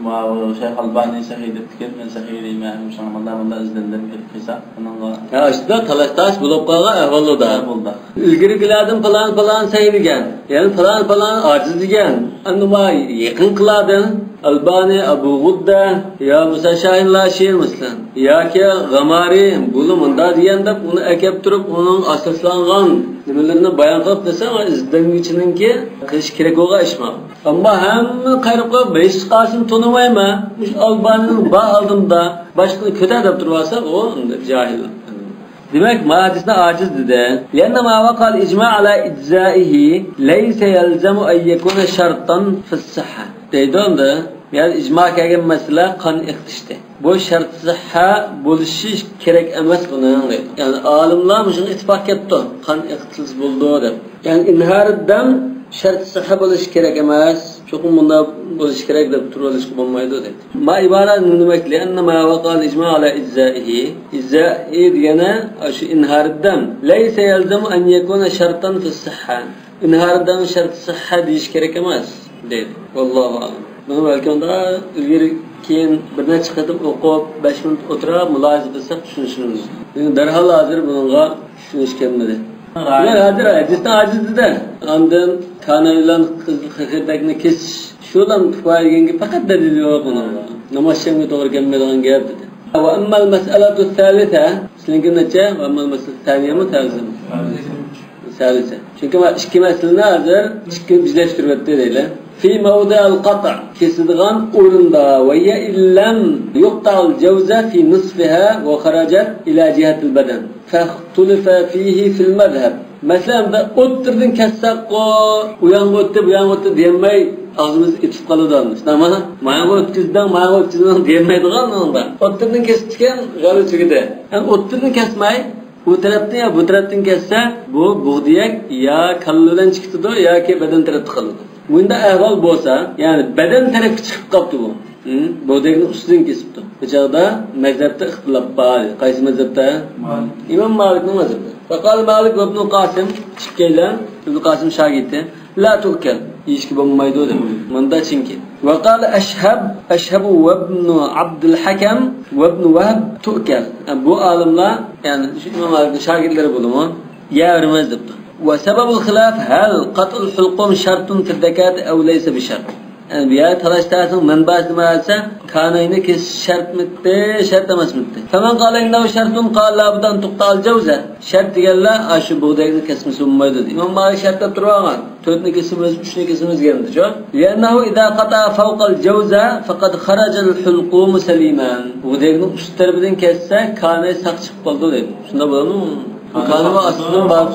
[SPEAKER 2] Ma Şeyh Albani sahih deb ketgan sahih deyman o'shanlar izlanib ketsa bunga
[SPEAKER 1] ya işte talashtash bo'lib qolgan ahvolda
[SPEAKER 2] bo'ldi.
[SPEAKER 1] Ilgirigilardan falan sahih degan. Yani falan aciz degan. Anma yaqin qiladin Albani Abu Gudda ya Musa Şahin Laşir mesela ya ki Gamari bunu munda deganda uni akab turib uning asoslangan nimalarni bayon qilib desa izlanuvchininki qilish kerak bo'lgan ish emas. Ammo hamma qayribqa besh qasim tonimayman. Mush Albanining ba oldimda boshqani ko'tar deb tursa o jahil. Demek hadisda aciz dedi. Lianna ma vaqal icma ala iczaihi laysa yalzamu an yakuna shartan fi as-sihha. Deydi yani icma kelgan masala qon iqtishdi. Bu shart sihha bo'lishi kerak emas buning deydi. Yani olimlar shunga ittifoq ketdi. Qon iqtish bo'ldi deb. Yani inharidan shart sihha bo'lishi kerak emas. Cho'qim bunda bo'lishi kerak deb turilish bo'lmaydi deydi. Ma ibara nima demak? Lianna ma vaqal ijma ala ijzaihi. Ijza'i degani shu inharidan laysa yalzamu an yakuna shartan fi as-sihha. Inharidan shart sihha deyish kerak emas deydi. Vallohu a'lam. Bunu belki onda ilgiri keyin bir necha qatim o'qib 5 minut o'tirib mulohaza qilsak tushunishimiz. Endi darhol hozir bunga tushunish kelmadi. Men hozir hadisdan ajizda ondan kanaylan haqiqatni kesish shudan kifoyaganga faqat dalil yo'q buni. Namozga to'g'ri kelmaydigan gap dedi. Va ammal mas'alatu thalitha sizlarga necha va ammal mas'alatu thaniyami ta'zim. Salisa. Çünkü ikki masalani hozir ikki bizlashtirib o'tdi deylar. في موضع القطع كسدغان أورندا وهي إلّم يقطع الجوزة في نصفها وخرجت إلى جهة البدن فاختلف فيه في المذهب مثلا أتردن كسق ويانغوت ديمي ağzımız itip kalıdanmış. Tamam. Mayango ötkizden diyemeydiğen onda. Ötürdün kestikten galı çıkıdı. Yani ötürdün kesmeyi bu taraftan ya bu taraftan kesse bu buğdiyak ya kallıdan çıktı ya ki beden tarafı kaldı. Bunda ahval bo'lsa, ya'ni badan tarafga chiqib qolibdi bu. Bo'dakni ustidan kesibdi. Bu chaqda mazhabda ixtilof bor. Qaysi mazhabda? Imom Malikning mazhabida. Faqal Malik ibn Qasim chiqqanlar, ibn Qasim shogirdi, la tukal, yeyishga bo'lmaydi dedi. Munda chunki. Va qala Ashhab va ibn Abd al-Hakam va ibn Wahb tukal. Bu olimlar, ya'ni shu Imom Malikning shogirdlari bo'limi, yavermaz debdi. وسبب الخلاف هل قطع الحلقوم شرط في الزكاة أو ليس بشرط؟ يعني بيا تراشتاسن منبعث مالسا كان هناك شرط متى شرط مس متى فمن قال إنه شرط قال لابد أن تقطع الجوزة شرط قال لا أشوف بودايك كسم سميد إمام مالك شرط تروان تودني كسمز بشني كسمز جامد شو لأنه إذا قطع فوق الجوزة فقد خرج الحلقوم سليما بودايك أستر بدين كسا كان ساق شقبل ده شنو بقولون Bu kanıma aslında bak.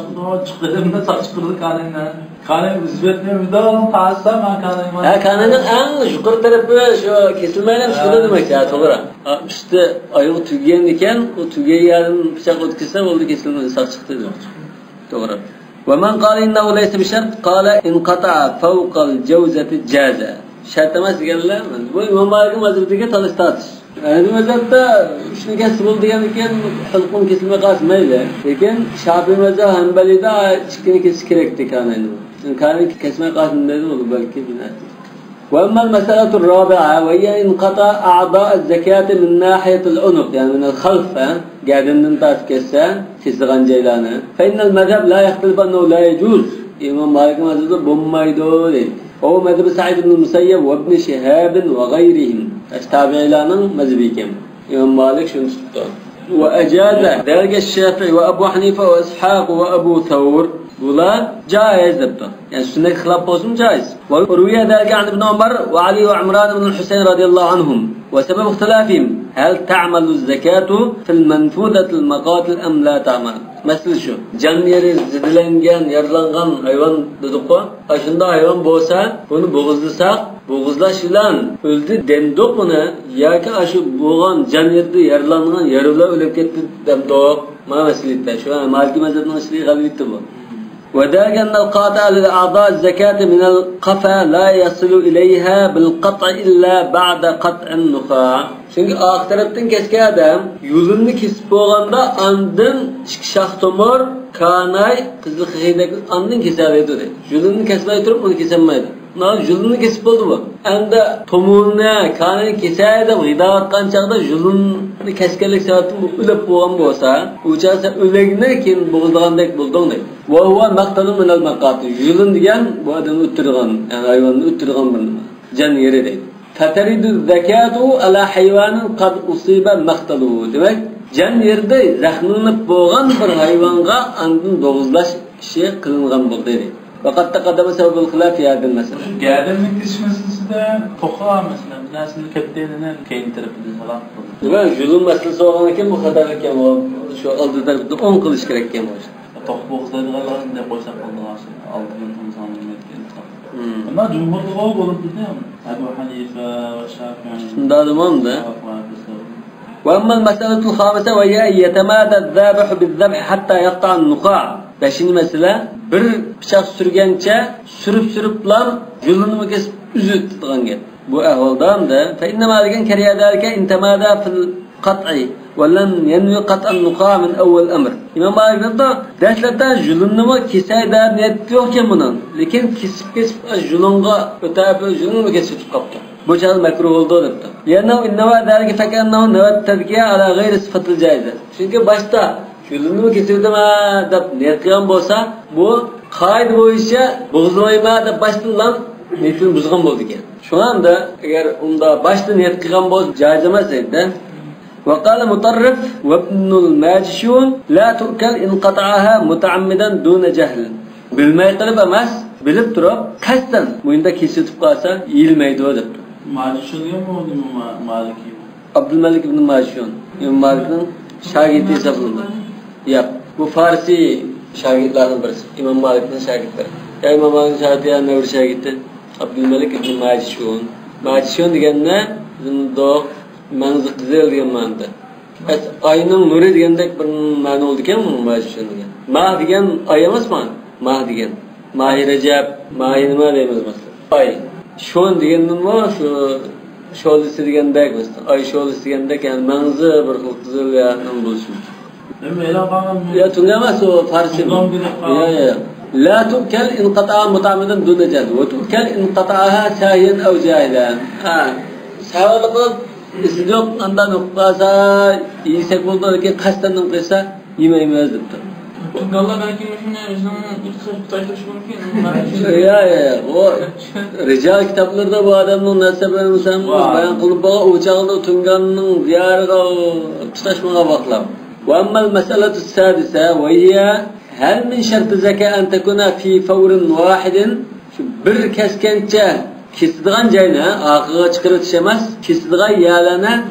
[SPEAKER 2] Çıkıldığımda saçkırdı kanına. Kanın üzvetme müdahale taasam kanın.
[SPEAKER 1] Ha kanının en yukarı tarafı şu kesilmeyle şurada demek ya toğra. İşte ayağı tügen iken o tügeyi yarın bıçak ötkese oldu kesilmedi saç çıktı diyor. Toğra. ومن قال إنه ليس بشرط قال انقطع فوق الجوزة جازة. Şart emas deganlar. Bu İmam Malik'in mazhabidagi tanıştirish. Yani mazhabda shuni kasb bo'lgan ekan, hilqum kesilmay qolmaydi. Lekin Shafiy mazhab Hanbalida chikkini kesish kerak ekanini. Qani kesmay qolmaydi u balki binat. وأما المسألة الرابعة وهي انقطاع أعضاء الزكاة من ناحية العنق يعني من الخلف قاعدين ننطق كسران جيلانه فإن المذهب لا يختلف أنه لا يجوز إمام مالك مذهب بومايدو هو مذهب سعيد بن المسيب وابن شهاب وغيرهم التابعين لنا مذهبهم إمام مالك شنو وأجاز ذلك الشافعي وأبو حنيفة وإسحاق وأبو ثور bular jaiz debdi. Yani sunnaga xilaf bo'lsin jaiz. Va ruwiya dalga an ibn Umar va Ali va Imran ibn al-Husayn radhiyallohu anhum. Wa sabab ikhtilafihim hal ta'malu az-zakatu fil manfudati al-maqatil am la ta'mal. Masala shu. Jon yeri zidilangan, yaralangan hayvon dedik-ku. Shunda hayvon bo'lsa, buni bo'g'izlasak, bo'g'izlash bilan o'ldi dendoq buni yoki shu bo'lgan jon yerda yaralangan, yaralar o'lib ketdi demdoq. Mana masalada shu Maliki mazhabining isli g'alibdi bu. وذلك أن القاطع للأعضاء الزكاة من القفا لا يصل إليها بالقطع إلا بعد قطع النخاع. Çünkü ağ taraftan kesken adam yolunu kesip boğanda andın şah tomor kanay kızıl kıyıdaki andın keserliydi. Yolunu kesmeyi durup onu kesemeydi. Yolunu kesip oldu mu? Anda tomuruna kanayı keserdi gıda atkan çağda yolunu keskerlik saatini ölüp boğan olsa uçarsa ölegine kim boğuldağındaki buldun değil. Ve huve maktalun minel makatı. Yolun diyen bu adamı üttürgan yani hayvanını üttürgan bunu. Can yeri değil. فَتَرِدُ الزَّكَاتُ عَلَى حَيْوَانٍ قَدْ أُصِيبَ مَقْتَلُهُ. Demek can yerde zahmlanıp boğan bir hayvanga andın doğuzlaş şey kılıngan buldu dedi. Fakat taqaddama sebebul khilaf fi hadhihi al-mas'ala.
[SPEAKER 2] Gadamlik meselesinde toqa mesela bilasini kaptenini keyintirib salat qildi.
[SPEAKER 1] Demek zulüm meselesi olan ekan bu kadar ekan o şu aldı tarafda 10 qilish kerak ekan bu.
[SPEAKER 2] Toq bo'g'izlaydiganlarni deb qo'ysak bo'ldi aldidan insonning aytgan. Ama cumhurda bo'lib turdi. Abu Hanifa ve Şafii.
[SPEAKER 1] Shunda demamda. وأما المسألة الخامسة وهي أن يتمادى الذابح بالذبح حتى يقطع النخاع. Beşinci mesele bir bıçak sürgençe sürüp lan yolunu kesip üzüp tutgan gel. Bu ahvaldan da فإنما لكن كريه ذلك إن تمادى في القطع ولم ينوي قطع النخاع من أول أمر. İmam Malik'in de derslerde yolunu keseydi niyet yok ki bunun. Lekin kesip yolunga ötüp yolunu kesip kaptı. Bu çağın mekruh oldu dedi. Yani inneva ذلك فكأنه نوى التذكية على غير صفة الجائزة. Çünkü başta yolunu kesirdim deb niyet qilgan bo'lsa, bu qoida bo'yicha bo'g'izlayma deb başdan lan niyetini buzgan bo'ldi ekan. Shunda agar unda başda niyet qilgan bo'lsa, joiz emas edi. وقال مطرف وابن الماجشون لا تؤكل إن قطعها متعمدا دون جهل. Bilmey qilib emas, bilib turib, qasdan bunda kesib qolsa, yeyilmaydi deb.
[SPEAKER 2] Majishunga Maliki.
[SPEAKER 1] Abdülmelik ibn Majishun, İmam Malik'in şagirdi hesabında. Ya bu Farsi şagirdlerden birisi. İmam Malik'in şagirdleri. Ya İmam Malik'in şagirdi ne şagirdi? Abdülmelik ibn Majishun. Majishun deganne zindoq manzı qizil degan ma'noda. Ayning nuri degandek bir ma'no oldi ekan bu Majishun degan. Ma degan ay emasmi? Ma degan. Mahi Rajab, mahi nima deymiz masalan. Ay. Shon degandan va shu sho'lisi degandek masalan. Ay sho'lisi degandek yani manzı bir qizil ya nam bo'lishi. يا تنجمس فارسي يا لا تؤكل إن قطعها متعمدا دون جهل وتؤكل إن قطعها ساهيا أو جاهلا سواء إسلوب عندنا نقطة يسقط لكن خاصة نقطة يما يزدت
[SPEAKER 2] Allah belki bir taşlaş mümkün.
[SPEAKER 1] Ya o rical kitaplarda bu adamın nasibini müsamma bayan kılıp bağa uçağında Tungan'ın ziyarına tutuşmaya baklar. وأما المسألة السادسة وهي هل من شرط الزكاة أن تكون في فور واحد bir keskençe kesidiğen cayna ağığa çıkarıp şemez kesidiğen yağlana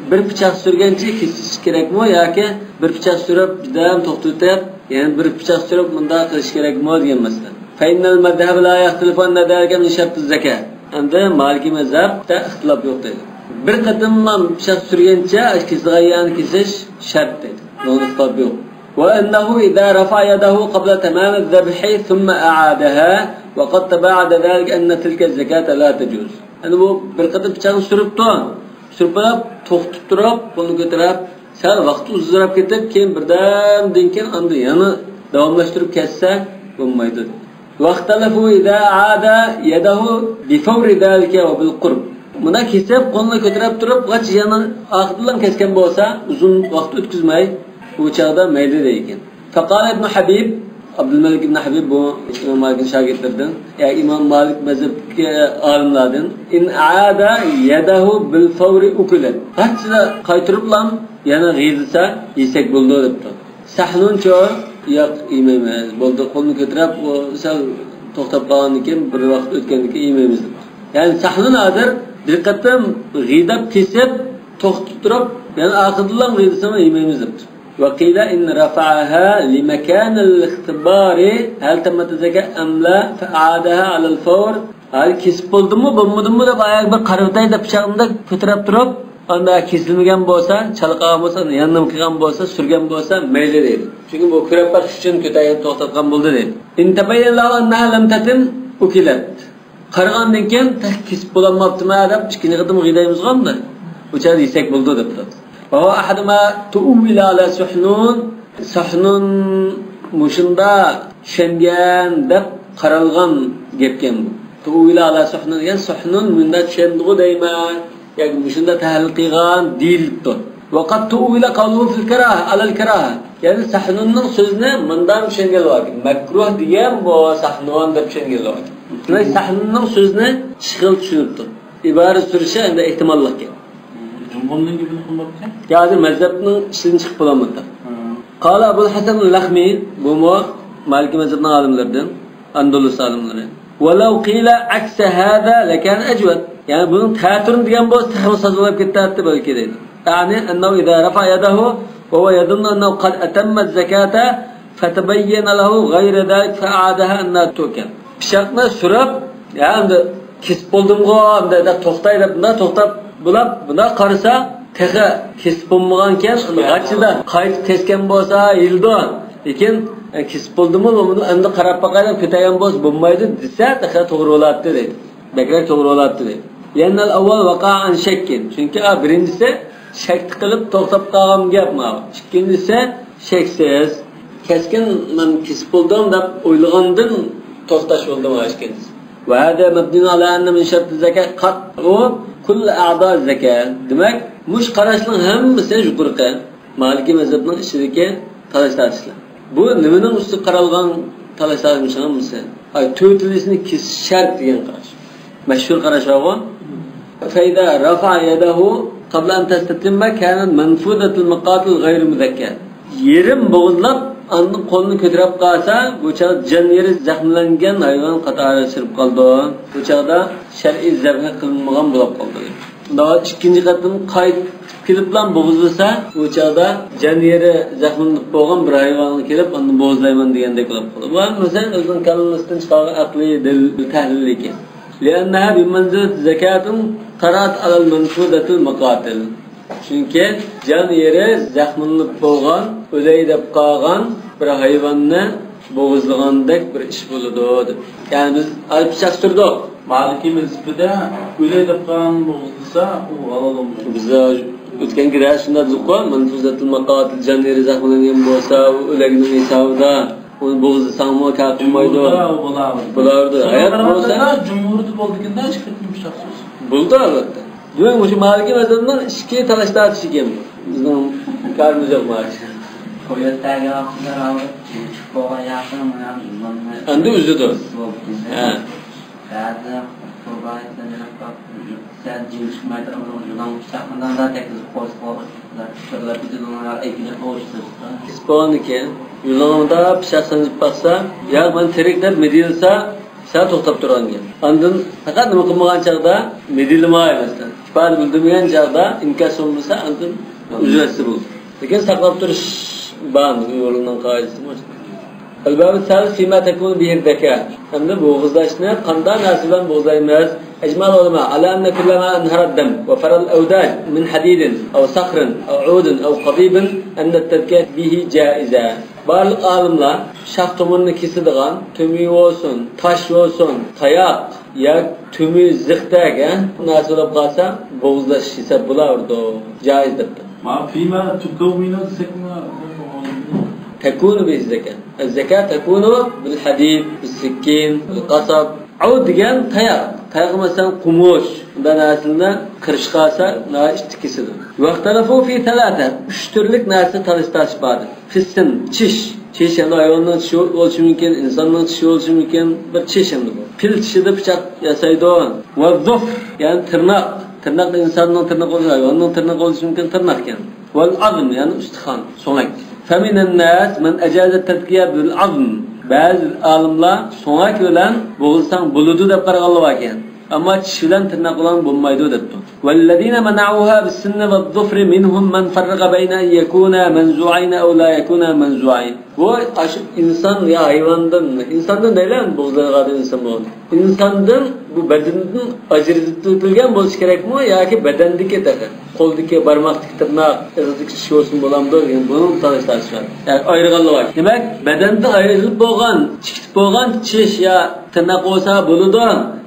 [SPEAKER 1] bir pichoq surgancha kesish kerakmi yoki bir pichoq surib judam to'xtatib yana bir pichoq surib bunday qilish kerakmi degan masala. Faynal madhhab la yaxtilifu an nadalika min shart az-zakat. Endi Maliki mazhabda ixtilof yo'q deydi. Bir qatim pichoq surgancha kesadigan kesish shart deydi. Bunda ixtilof yo'q. وأنه إذا رفع يده قبل تمام الذبح ثم أعادها وقد تباعد ذلك أن تلك الزكاة لا تجوز. Yani bu bir qatim pichoqni surib to'xtatib turib, qo'lni ko'tarib, sal vaqt uzrab ketib, keyin birdan keyin endi yana davomlashtirib kessa bo'lmaydi. Vaqtalafu idza aada yadahu bi fawri zalika wa bil qurb. Buna kesib qo'lni ko'tarib turib, g'ach yana oxirdan kesgan bo'lsa, uzun vaqt o'tkazmay bu chaqda mayli deydi. Faqala ibn Habib Abdülmelik ibn Habib bu İmam Malik'in şagirdlerinden. Ya İmam Malik mezhebki alimlerden. İn aada yedahu bil favri ukulet. Hatta kaytırıp lan yana giydirse yesek buldu depti. Sahnun çoğu yok yemeymiz. Buldu kolunu götürüp o sal to'xtab qolgandan bir vaqt o'tgandan keyin yemeymiz. Yani sahnun adir bir qatam g'idab kesib to'xtatib turib yana oxirdan g'idasini yemeymiz depti. وقيل إن رفعها لمكان الاختبار هل تمت الزكاة أم لا فأعادها على الفور. هل kesip oldu mu bulmadı mı da ayak bir qarıvtay da pichog'imda ko'tarib turib anda kesilmagan bo'lsa chalqagan bo'lsa yanam qilgan bo'lsa surgan bo'lsa mayli deydi. Chunki bu ko'rib baqish uchun ko'tayib to'xtatgan bo'ldi deydi. Intabayallahu annaha lam tatim ukilat. Qaragandan keyin kesib bo'lolmabdimi deb ikkinchi qatim g'idaymiz qoldi. O'cha yesak bo'ldi debdi. وهو أحد ما تؤول على سحنون مشندا شنجان دب قرالغان gepken bu. Tu'ul ala suhnun yani suhnun munda şenduğu deyma yani muşunda tahlil qilgan deyilibdi. Vaqat tu'ula qawluhu fil karaha alal karaha. Yani sahnunning so'zini bundan şengel var. Makruh degan bu sahnun deb şengel var. Demak sahnunning so'zini chiqil tushunibdi. Ibora surishi endi ehtimollikka.
[SPEAKER 2] Cumhurning gibi qilmoqchi?
[SPEAKER 1] Yani mezhebning ishidan chiqib qolamadi. Qala Abul Hasan al-Lakhmi bu Maliki mezhebning olimlaridan, Andalus olimlari. Walau qila aksa hada lakan ajwad. Yani bunun ta'turin degan bo'lsa tahrir sozlab ketadi balki deydi. Yani annahu idza rafa yadahu wa huwa yadunnu annahu qad atamma az-zakata fatabayyana lahu ghayra dhalik fa'adaha anna tukan. Pichoqni surib, yani kesib bo'ldimgo, unda to'xtay deb bunda to'xtab bulab buna qarasa texe kesib bo'lmaganken g'achida qaytib kesgan bo'lsa yildi. Lekin kesib bo'ldimi buni endi qarab baqaydan ko'tagan bo'lsa bo'lmaydi desa texe to'g'ri bo'ladi deydi. Bekrak to'g'ri bo'ladi deydi. Yanal avval vaqa'an shakkin. Chunki birinchisi shak qilib to'xtab qolgan gap ma. Ikkinchisi shaksiz keskin men kesib bo'ldim deb o'ylagandan to'xtash bo'ldi ma ikkinchisi. Va hada mabni ala anna min shart az-zakat qat kull a'da az-zakat. Demak, mush qarashning hammasi yuqorqi Maliki mazhabining ishidagi talash-tartishlar. Bu nimaning ustiga qaralgan talash-tartishlar hammasi. Ay to'tilisini kesish shart degan qarash. Mashhur qarash va فإذا رفع يده قبل أن تستتم كانت منفوذة المقاتل غير مذكر. Yerim bo'g'izlab andi qo'lni ko'tarib qolsa, bu chaqda jon yeri zaxmlangan hayvon qatori sirib qoldi. Bu chaqda shar'iy zabh qilinmagan bo'lib qoldi. Unda ikkinchi qatim qaytib kelib bilan bo'g'izlasa, bu chaqda jon yeri zaxmlanib bo'lgan bir hayvonni kelib, uni bo'g'izlayman degandek bo'lib qoldi. Bu ham masalan o'zining kallamasidan chiqqan aqliy tahlil ekan. لأنها بمنزلة زكاة قرأت على المنفوذة المقاتل. Çünkü can yeri zaxmlanib bo'lgan, o'lay deb qolgan bir hayvonni bo'g'izlagandek bir ish bo'ladi. Ya'ni biz olib pichoqtirdik.
[SPEAKER 2] Maliki mezhebida o'lay deb qolgan bo'g'izlasa, u halol bo'lmaydi.
[SPEAKER 1] Biz o'tgangi dars shunda dedik-ku, manfuzatul maqatil can yeri zaxmlangan bo'lsa, o'lagning hisobida onu boğazı sanma kalkmaydı. Bulardı. Hayat olsa
[SPEAKER 2] Cumhuriyet bo'ldiganda hech kim pichoqsiz.
[SPEAKER 1] Bo'ldi albatta. Demak, o'sha Maliki mazhabidan ikki talashlar chiqqan. Bizning karimiz yo'q Maliki.
[SPEAKER 3] Qo'yatdagi vaqtlar chiqib qolgan yaqin mana
[SPEAKER 1] endi uzdi. Ha.
[SPEAKER 3] Ba'zi qurbonlardan sen jinsh maydalardan judan chiqqandan da tekizib qo'ysalar, shular bilan ekini qo'yishdi.
[SPEAKER 1] Ispaniki yo'lingda pichoqsanib baqsa, ya men tiriklar medilsa, sen to'xtab turgan. Ondan faqat nima qilmagan chaqda medilma emasdan. ifade bildirmeyen çağda inkas olmasa antin ücretsiz bu. Lekin saqlab turish band yo'lining qoidasi bu. Al-bab al-thalith fima takunu bihi zaka. Hamda bo'g'izlashni qanday narsa bilan bo'g'izlaymiz? أجمع العلماء على أن كلما انهر الدم وفر الأوداج من حديد أو صخر أو عود أو قضيب أن التذكية به جائزة. Barlık alimler şah tomununu kesidiğen tümü olsun, taş olsun, tayak ya tümü zıhtak nasıl olup kalsa boğuzlaş hesap bulardı. Caizdir.
[SPEAKER 2] Ma fima tukawminu sekma
[SPEAKER 1] تكون بالزكاة. الزكاة تكون بالحديد، بالسكين، بالقصب. عود ديgan tayak. Tayak mesela kumuş. Bundan aslında kırışkasa na iştikisidir. Vaktalafu fi talata. Üç türlük narsa tanıştaş vardır. Fissin, çiş. Çiş yani hayvanın çişi oluşu mümkün, insanın çişi oluşu mümkün. Bir çiş yani bu. Pil çişi bıçak yasaydı o. Ve zufr yani tırnak. Tırnak insanın tırnak oluşu, hayvanın tırnak oluşu mümkün tırnak yani. Vel azm yani üstühan, sonak. فَمِنَ النَّاسِ مَنْ اَجَازَ التَّذْكِيَ بِالْعَظْمِ Bazı alimler sonak bilen boğulsan buludu da qarğalı vaken. Ama çiş bilen tırnak olan bulmaydı depti. وَالَّذِينَ مَنَعُوهَا بِالسِّنِّ وَالظُّفْرِ مِنْهُمْ مَنْ فَرَّقَ بَيْنَ اَنْ يَكُونَ مَنْزُعَيْنَ اَوْ لَا يَكُونَ مَنْزُعَيْنَ Bu insan ya hayvandan mı? İnsandan değil mi? Boğuzları kadar insan bu. İnsandan bu bedenden acırtılgan bo'lishi kerakmi yoki bedendagi taqa qo'ldagi barmoqdagi tirnoq izdagi tish olsun bo'lamdi degan buni tanishtirishlar yani ayirganlik bor demak bedanda ayrilib bo'lgan chikitib bo'lgan tish yo tirnoq bo'lsa bo'ladi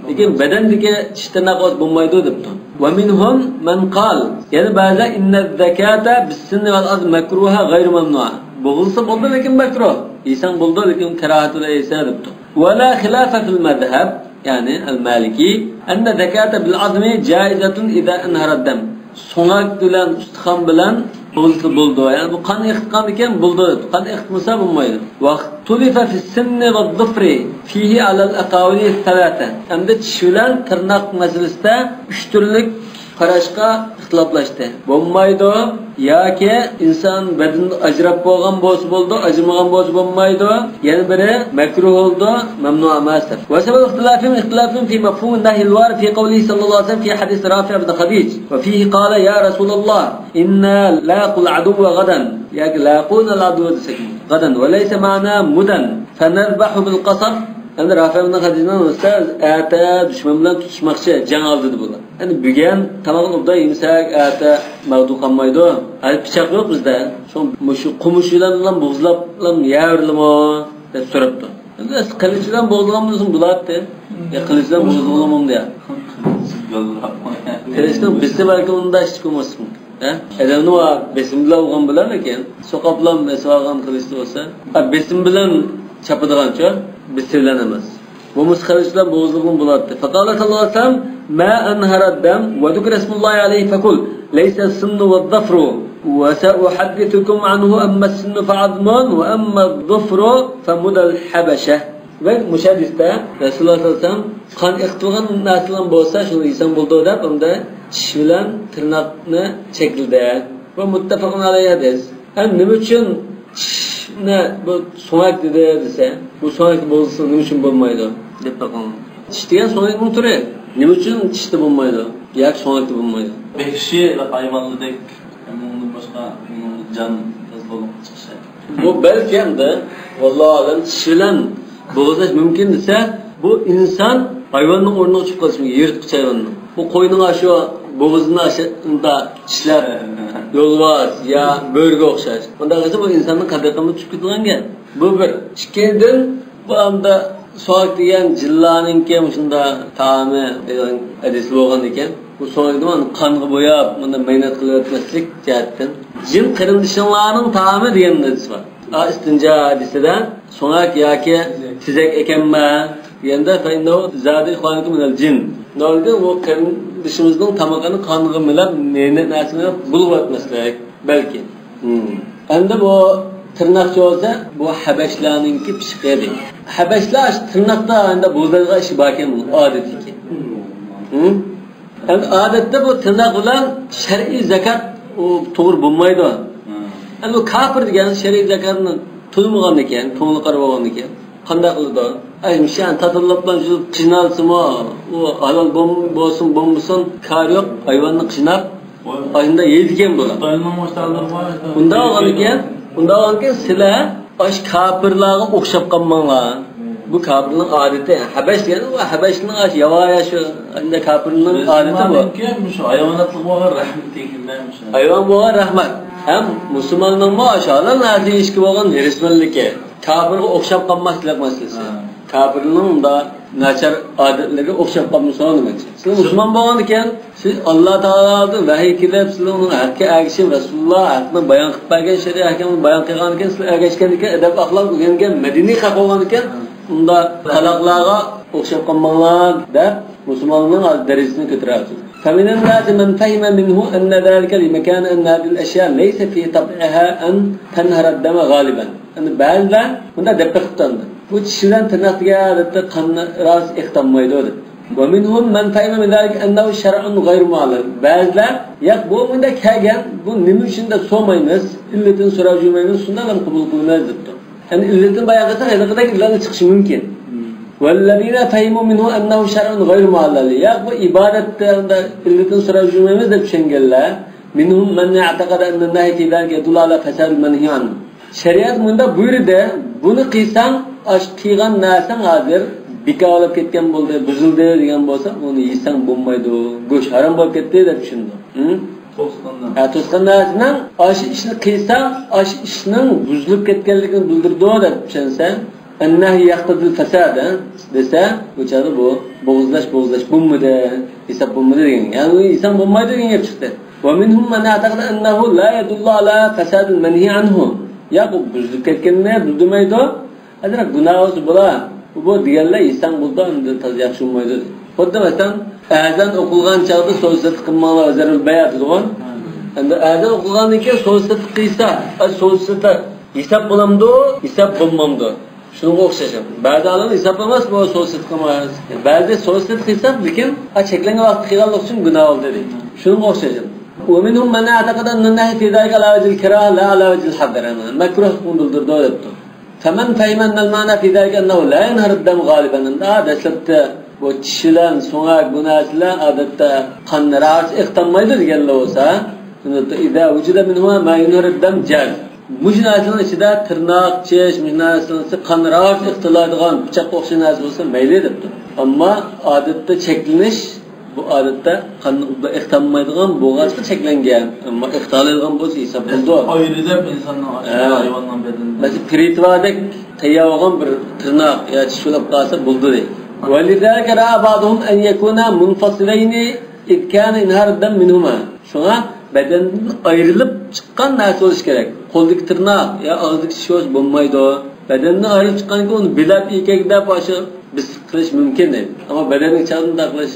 [SPEAKER 1] lekin bedendagi tish tirnoq bo'lmaydi debdi va minhum man qal yani ba'za inna zakata bis-sinni wal-azm makruha ghayr mamnu'a bo'g'ilsa bo'ldi lekin makruh inson bo'ldi lekin karahatul esa debdi va la khilafa fil madhhab yani el-Maliki enne zekate bil azmi caizatun iza enhared dem. Sonak bilen üstixan bilen buldu buldu. Yani bu kan ihtkan iken buldu. Kan ihtmasa bulmaydı. Vaktulife fis-sinni ve'd-zufri fihi alel aqavili thalatha. Hem de tiş bilen tırnak meselesinde üç türlük qarashqa ixtiloflashdi. Bo'lmaydi yoki inson badanida ajrab bo'lgan bo'lsa bo'ldi, ajramagan bo'lsa bo'lmaydi. Yana biri makruh bo'ldi, mamnu emas. Va sabab ixtilafim fi mafhum an-nahy al-warid fi qawlihi sallallohu alayhi wasallam fi hadith Rafi' ibn Khadij va fihi qala ya Rasulullah inna laqul aduwwa gadan yoki laquna al-aduwwa gadan va laysa ma'na mudan fanadbahu bil qasab. Endi Rafi' ibn Khadijning ustaz ata dushman bilan tutishmoqchi, jang oldi bular. Endi bugan tamoqni obda yemsak ata mavdu qolmaydi. Hali pichoq yo'q bizda. Shu qumush bilan bo'g'izlab yavrlimo deb so'rabdi. Endi qilich bilan bo'g'izlaganmiz bo'ladi. Qilich bilan bo'g'izlaganmim deya. Qilichdan bizda balki unda hech ko'masmi. Adamni va besim bilan olgan bilan ekan, so'qoq bilan mesagan qilichli bo'lsa, besim bilan chapadigancha bismillah emas. Bu musxarishlar bo'g'izlig'im bo'ladi. Faqala sallallohu alayhi vasallam ma anharadam wa dhukra ismullahi alayhi faqul laysa as-sinnu wad-dhafru wa sa'uhaddithukum anhu amma as-sinnu fa'azmun wa amma ad-dhafru famudal habasha. Ve mushadisda Rasululloh sallallohu alayhi vasallam qon iqtilgan narsalar bo'lsa, shuni inson bo'ldi deb unda tish bilan tirnoqni chekildi. Va muttafaqun alayhi hadis. Ham nima uchun ne bu sonak dedi dese bu sonak bo'lsa nima uchun bo'lmaydi deb taqon. Tish degan sonakning turi. Nima uchun tishda bo'lmaydi? Yoki sonakda bo'lmaydi?
[SPEAKER 2] Bekshi hayvonlardek bundan boshqa jon bo'lib chiqishi.
[SPEAKER 1] Bu balki hamda vallohu tish bilan bo'g'izlash mumkin desa, bu inson hayvonning o'rniga chiqib qolishi mumkin, yirtqich hayvonning. Bu qo'yning shu bo'g'izini ashunda tishlab yo'lbars ya bo'rga o'xshash. Unda qilsa bu insonning qadr-qimmat tushib ketganga. Bu bir. Ikkinchidan bu hamda so'q degan jillaninki shunda ta'mi degan hadis bo'lgan ekan. Bu so'qni qonga bo'yab, bunda mehnat qilib o'tmaslik jihatdan jin qarindishlarning ta'mi degan hadis bor. İstinca hadisida so'q yoki tizak ekanma deganda fa inno zadi xonikum minal jin. Nolga bu qarindishimizning tamog'ini qonga milab narsani bulib o'tmaslik balki. Endi bu tırnakçı olsa bu Habeşlarninki pişqedi. Habeşlar tırnakta endi bo'zlarga ish bakan odatiga. Endi odatda bu tırnak bilan shar'iy zakat u to'g'ri bo'lmaydi. Endi bu kafir degan shar'iy zakatni to'lmagan ekan, to'g'ri qarab olgan ekan. Qanday qiladi? aymışan tatlıplan şu qinalsımı o halal bolsun bombusun kar yok hayvanı qinap ayında yeydigan bo'ladi. Unda olgan sizlar aş kafirlarga o'xshab qolmanglar. Bu kafirning odati. Habash degani u habashning aş yavaya şu unda kafirning odati bu.
[SPEAKER 2] Shu hayvonotga bo'lgan rahmat tekindanmi shu.
[SPEAKER 1] Hayvon bo'lgan rahmat. Ham musulmonning maşallah narsa ishki bo'lgan resmanligi. Kafirga o'xshab qolmaslik masalasi. Kafirning da nachar odatlarga o'xshab qolmasa demak. Siz musulmon bo'lgan ekan, siz Alloh taolodan vahiy kelib, sizlar uning haqqa agishib, Rasululloh haqni bayon qilib bergan shariat ahkomini bayon qilgan ekan, sizlar agashgan ekan, adab axloq o'rgangan, madaniy xalq bo'lgan ekan, unda xalqlarga o'xshab qolmanglar deb musulmonning darajasini ko'taradi. فمن الناس من فهم منه أن ذلك لمكان أن هذه الأشياء ليس في طبعها أن تنهر الدم غالبا. أن بعضا هنا دقيقتان. Bu kişiden tırnaklığa da kanlı ras ihtammaydı. Ve minhum men fehime min zalik ennehu şer'un gayr muallal. Bazılar yak bu munda kagen bu nima uchun da so'maymiz, illetin so'raymiz, shundan ham qabul qilmaymiz debdi. Yani illetin bayag'ida haliqida illatlar chiqishi mumkin. Vallazina fehimu minhu ennehu şer'un gayr muallal. Yak bu ibadetde illetin so'raymiz deb tushunganlar. Minhum men ya'taqada anna nahy fi zalika yadullu ala fasad al-manhi anhu. Şeriat bunda buyurdi, bunu qilsang qilgan narsang hozir beka olib ketgan bo'ldi, buzildi degan bo'lsa, uni yesang bo'lmaydi, go'sht harom bo'lib ketdi deb tushundi. To'sqan narsadan osh ishni qilsang, osh ishning buzilib ketganligini bildirdi deb tushunsa, annahi yaqtadil fasad desa, o'chadi bu bo'g'izlash bo'lmadi, hisob bo'lmadi degan. Ya'ni inson bo'lmaydi degan gap chiqdi. Va minhum man ya'taqida annahu la yadullu ala fasadil manhi anhu. Ya bu buzilib ketganni bildirmaydi. Azra günahı bula, bu diğerler insan buldu anda taz yaxşı olmaydı. Xuddi masalan, azan o'qilgan chaqda so'zsat qilmoqlar zarur bayat bo'lgan. Endi azan o'qilgandan keyin so'zsat qilsa, so'zsatda hisob bo'lamdi, hisob bo'lmamdi. Shunga o'xshash. Ba'zi odamlar hisob emas, bu so'zsat qilmas. Ba'zi so'zsat qilsa, lekin cheklangan vaqt qilganlik uchun gunoh oldi deydi. Shunga o'xshash. ومنهم من اعتقد ان النهي في ذلك على وجه الكراهه لا على وجه الحظر. مكروه bildirdi debdi. فمن فهم أن المعنى في ذلك أنه لا ينهر الدم غالبا. عادة bu kişiler sonra günahlar adette kanlar ihtammaydı diyenler olsa, İza vücuda minhuma ma yunhar الدم caz. Mujnasının içinde tırnak, çeş, mujnasının içinde kanlar ihtiladığın bıçak okşan az olsa meyli ediptir. Ama adette çekleniş bu adette kanla ihtammaydıgan boğazda çeklengen ama ihtaladığın boz hesap buldu.
[SPEAKER 2] Ayrıca insanın hayvandan bedeni.
[SPEAKER 1] Mesela pritvadek teyavağın bir tırnak ya çişulap kalsa buldu değil. وَلِذَلَكَ رَأَى بَعْضُهُمْ أَنْ يَكُونَ مُنْفَصِلَيْنِ اِذْ كَانَ اِنْهَارُ الدَّمْ مِنْهُمَا. Şuna bedenden ayrılıp çıkan narsa oluş gerek. Koldaki tırnak ya ağızdaki şiş olsa bulmaydı. Bedenden ayrılıp çıkan ki onu bilap ilkekde başı biz kılış mümkün değil. Ama bedenin çağında kılış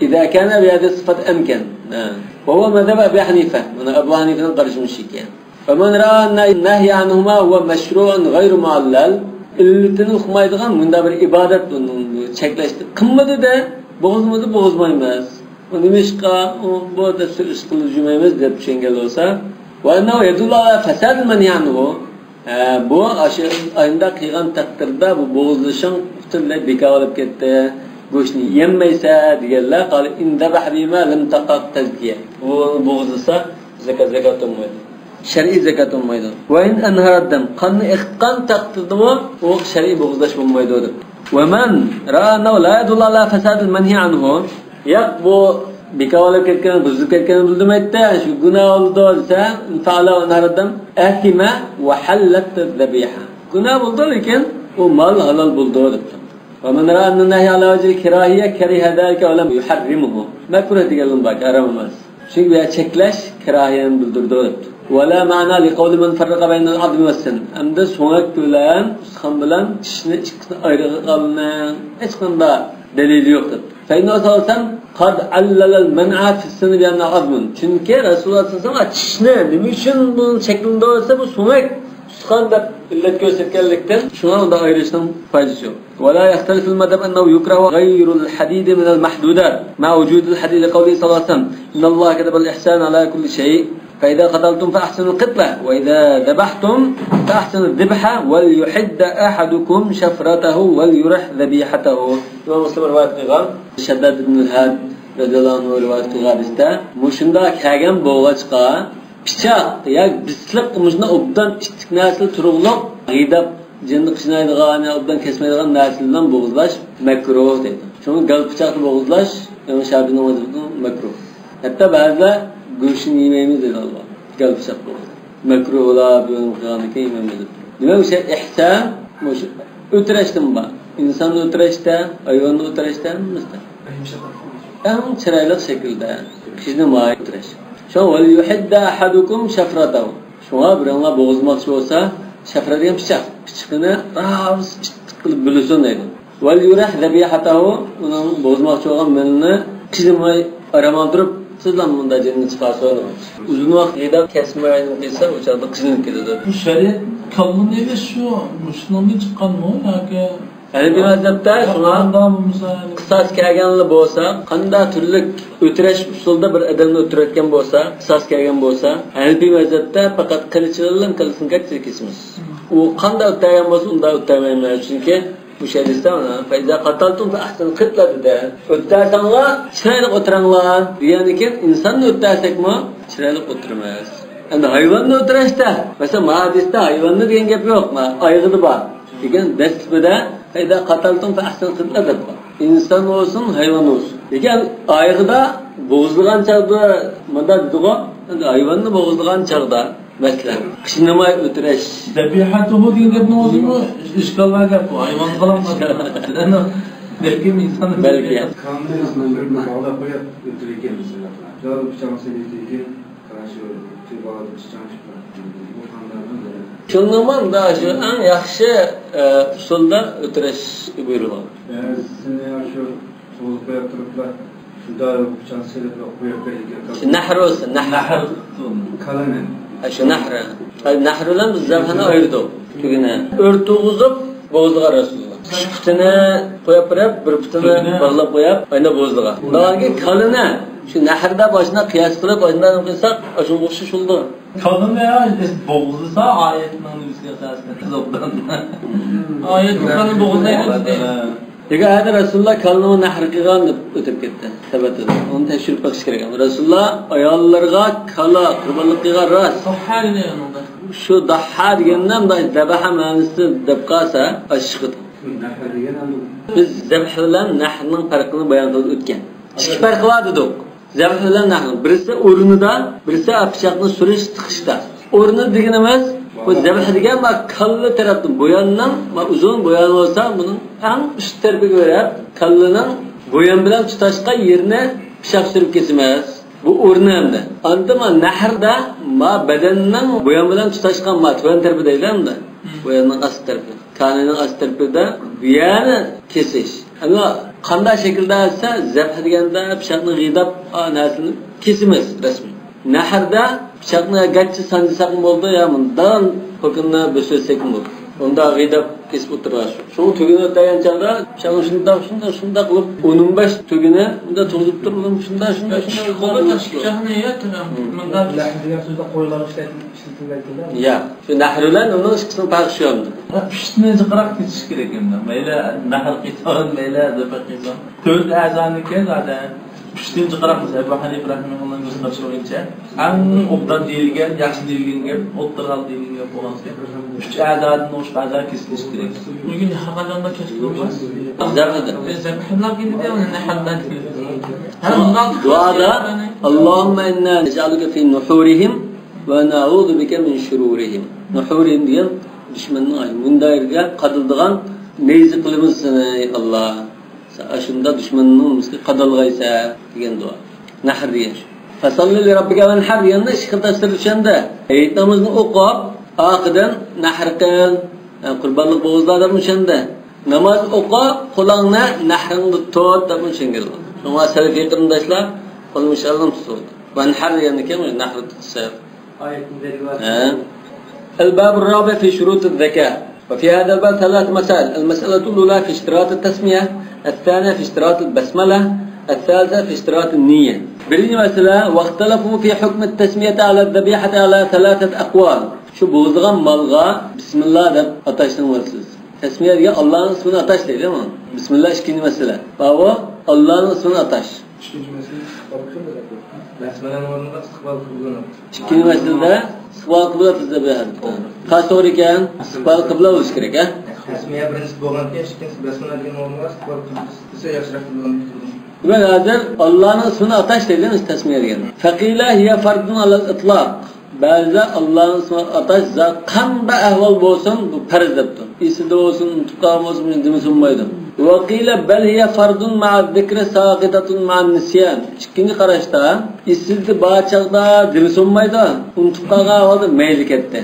[SPEAKER 1] إذا كان بهذه الصفة أمكن. وهو مذهب أبي حنيفة. أنا أبو حنيفة قرش مشيكين. فمن رأى أن النهي عنهما هو مشروع غير معلل. اللي تنوخ ما يدغن من دابر إبادة çekleşti. Kımmadı da boğazımızı bozmayız. ونمشقا bu da sürüskülü cümlemiz de şengel olsa. وأنه يدل على فساد المنهي عنه. Bu aşağı ayında kıygan takdirde bu boğazlaşan türlü beka olup gitti. Go'shtni yemmaysa deganlar qali indabah bima lam taqat tazkiya. Bu bo'g'izlasa zakat olmaydi. Shar'iy zakat olmaydi. Va in anharaddan qanni iqqan taqdirdimi u shar'iy bo'g'izlash bo'lmaydi deb. Va man ra'ana la yadullu ala fasad al manhi anhu. Yaq bu bekavolib ketgan, buzib ketgan bildirmaydi. Shu gunoh oldi desa, fa'ala anharaddan akima va halat dhabiha. Gunoh bo'ldi lekin u mal halol bo'ldi deb. ومن رأى أن النهي على وجه الكراهية كره ذلك ولم يحرمه. مكروه diyelim bak aramaz. Çünkü ya çekleş kerahiyenin bildirdiği. ولا معنى لقول من فرق بين العظم والسن. Hem de soğuk bilen, sıkan bilen çişini ayrı kalınan hiç konuda delili yoktur. فإنه صلى الله عليه وسلم قد علل المنع في السن بأنه عظم. Çünkü Resulullah sallallahu aleyhi ve sellem çişini niçin bunun şeklinde olsa bu soğuk sıkan da illet göstergelikten şuna da ayrıştan faydası yok. ولا يختلف المذهب أنه يكره غير الحديد من المحدودات مع وجود الحديد لقوله صلى الله عليه وسلم إن الله كتب الإحسان على كل شيء. فإذا قتلتم فأحسنوا القتلة وإذا ذبحتم فأحسنوا الذبحة وليحد أحدكم شفرته وليرح ذبيحته. مسلم رواية قال شداد بن الهاد رضي الله عنه رواية قال إستا مشندا كاغم بوغاشقا بيشاق يا بسلق مجنا أبدان استكناسل ترغلق غيداب جنة قشنايدغان أبدان كسمايدغان ناسلدان بوغزلاش مكروه deydi. Çünkü gal bıçaklı boğuzlaş yani şabinin vazifesinin mekruh. Hatta bazı görüşün yemeğimiz dedi Allah. Gal bıçaklı boğuz. Mekruh ola bir onun kıyanlıkı yemeğimiz dedi. Demek bir şey ihsan, ötüreştim bak. İnsanı ötüreşte, hayvanı ötüreşte mısın? En çıraylık şekilde kişinin maayı ötüreş. Şu an وَلْيُحِدَّ أَحَدُكُمْ شَفْرَتَهُ. Şuna bir ona boğuzmakçı olsa şafra diyen bıçak. Bıçakını rahat kılıp bölüsün dedi. وَلْيُرَحْ ذَبِيحَتَهُ onun bozmakçı olan menini kişinin aramandırıp sizden bunda cennet çıkarsa olur. Uzun vakit yedap kesmeyen kıysa uçakta kişinin gidiyor.
[SPEAKER 2] Bu şeriat kalın değil de şu Müslümanlığı çıkan mı?
[SPEAKER 1] Yani bir mezhepte şuna kısas kelgenli bolsa, kanda türlük ötüreş usulda bir adamını ötüretken bolsa, kısas kelgen bolsa, yani bir mezhepte fakat kılıçlarının kılısını kesimiz. O kanda ötüren bolsa, onda ötüremeyiz çünkü bu şey istemez. Feyza kataltum fe ahsen kıtla dedi. Öttersenler, çıraylık oturanlar. Diyeniken insanla öttersek mi? Çıraylık oturmayız. Yani hayvanla ötüreşte. Mesela mahadiste hayvanlı diyen gep yok mu? Aygıdı var. Diken desbede feyza kataltum fe ahsen kıtla dedi. İnsan olsun, hayvan olsun. Diken aygıda boğuzluğan çağda madad duğa, hayvanlı boğuzluğan çağda mesela kışınamay ötüreş.
[SPEAKER 2] Zebihatuhu diye gep ne oldu mu? İşgallar gep bu. Hayvan kalamaz. Belki mi insanın?
[SPEAKER 1] Belki.
[SPEAKER 4] Kanlı insanın bir bağla koyup ötüreken mesela. Cevabı bıçağın sevdiği karşı tüybağı bıçağın çıkar. Bu kanlardan da.
[SPEAKER 1] Şundan da şu en yaxşı usulda ötüreş buyurulur.
[SPEAKER 4] Yani sizin şu soğuk koyup duruplar şurada bıçağın sevdiği koyup belki.
[SPEAKER 1] Nahr olsun, nahr.
[SPEAKER 4] Kalanen.
[SPEAKER 1] Şu nahr. Nahr'dan biz zabhana ayırdık. Tügüne. Örtüğüzüp boğuzluğa Resulullah. Şu pütüne koyup bir pütüne bağlap koyup ayna boğuzluğa. Daha ki kalına. Şu nahrda başına kıyas kılıp başından okuysak aşın boşu şuldu.
[SPEAKER 2] Kalın veya boğulursa ayetin analizine esasında tezoptan. Ayet Kur'an'ın boğulduğunu değil.
[SPEAKER 1] Çünkü ayette Resulullah kalını nahr kılgan deb ötüp gitti. Tabat edildi. Onu teşhir bakış gerek. Resulullah ayollarga kala qurbanlık qilgan ras.
[SPEAKER 2] Sahha ne yanında?
[SPEAKER 1] Şu dahha degenden da zabaha ma'nosi deb qalsa ashqid. Biz zabh bilan nahrning farqini bayon qilib o'tgan. Ikki farq bor dedik. Zabh bilan nahr birisi o'rnida, birisi pichoqni surish tiqishda. O'rni deganimiz bu zabh degan ma kalla tarafdan bo'yandan ma uzun bo'yan bo'lsa buning ham üst tarafiga berib kallaning bo'yan bilan tutashgan yerini pichoq surib kesimiz. Bu o'rnamda. Andama nahrda ma badanning bo'yan bilan tutashgan ma tuvan tarafida deyiladi. Bo'yanning ast tarafi. Kanining ast tarafida buyani kesish. Ana qanday shaklda esa zabh deganda pichoqni g'idab nasini kesimiz rasmiy. Nahrda pichoqni gachchi sanjisak bo'ldi ya bundan hukmni bo'satsak bo'ldi. Unda g'idab kesib o'tirish. Shu tugini o'tgan chaqda pichoqni shunda qilib 15 tugini unda to'g'izib turib shunda
[SPEAKER 2] Pichoqni yatırım.
[SPEAKER 4] Sözde koyular işletilmektedir.
[SPEAKER 1] Ya, şu nahrlar onun kısmı farklı şu anda.
[SPEAKER 2] Piştine çıkarak geçiş gerek emden. Böyle nahr qitan, böyle zebh qitan. Dört azanike zaten piştine çıkarak Ebu Hanife rahimahullah'ın gösterişi boyunca en obdan deyilgen, yaxşı deyilgen gap, o'ttirgan deyilgen gap bo'lsa, üç azanın o'sha azan kesilishi kerak. Bugün haqiqatan kesilmas. Zebhlar gidip yani nahrdan.
[SPEAKER 1] Duada Allahümme inna nec'aluke fi nuhurihim ve na'udhu bike min şururihim. Nuhurihim diyen düşmanın ayı. Bunda yerge kadıldıgan neyzi kılımız seni Allah. Aşında düşmanının miski kadılgaysa diyen dua. Nahr diyen şu. Fasalli li rabbike ve nahr diyen de şıkırtaştır düşende. Eğitimizini okup akıdan nahr kıl. Kurbanlık boğuzlar da düşende. Namaz okup kulağına nahrını tut da düşende. Şuna selefi kırımdaşlar olmuş Allah'ım tutuldu. Ben nahr diyen de kemer nahr tutsar. الباب الرابع في شروط الذكاء وفي هذا الباب ثلاث مسائل. المسألة الأولى في اشتراط التسمية، الثانية في اشتراط البسملة، الثالثة في اشتراط النية. birinchi masala واختلفوا في حكم التسمية على الذبيحة على ثلاثة أقوال. Şu boğulduğun malga Bismillah deb atashdan bo'lasiz. Tasmiya degan Allohning ismini atash deydi, mi? Bismillah ikkinchi masala. Bu Allohning ismini atash.
[SPEAKER 4] Ikkinchi masala basmalaning o'rniga istiqbol qibla.
[SPEAKER 1] İkinci meselede istiqbal qibla bizde beğendik. Kaç soru iken istiqbal qibla bo'lishi kerak, ha?
[SPEAKER 4] Tasmiya birinchi bo'lgandan ikkinchisi basmala degan o'rniga istiqbol qibla desa yaxshiroq bo'ladi.
[SPEAKER 1] Ve hazır Allah'ın ismini ataş değil mi tasmiye degan. Faqila hiya fardun alal itlaq. Bazı Allah'ın ismini ataş qanday ahvol bo'lsin bu farz debdi. Esida bo'lsin, tuqqan bo'lsin demesinmaydi. Ve qila bal hiya fardun ma'a zikri saqitatun ma'a nisyan. İkinci qarashda esida bachaqda demesinmaydi. Unutib qolgan ahvolda mayli ketdi.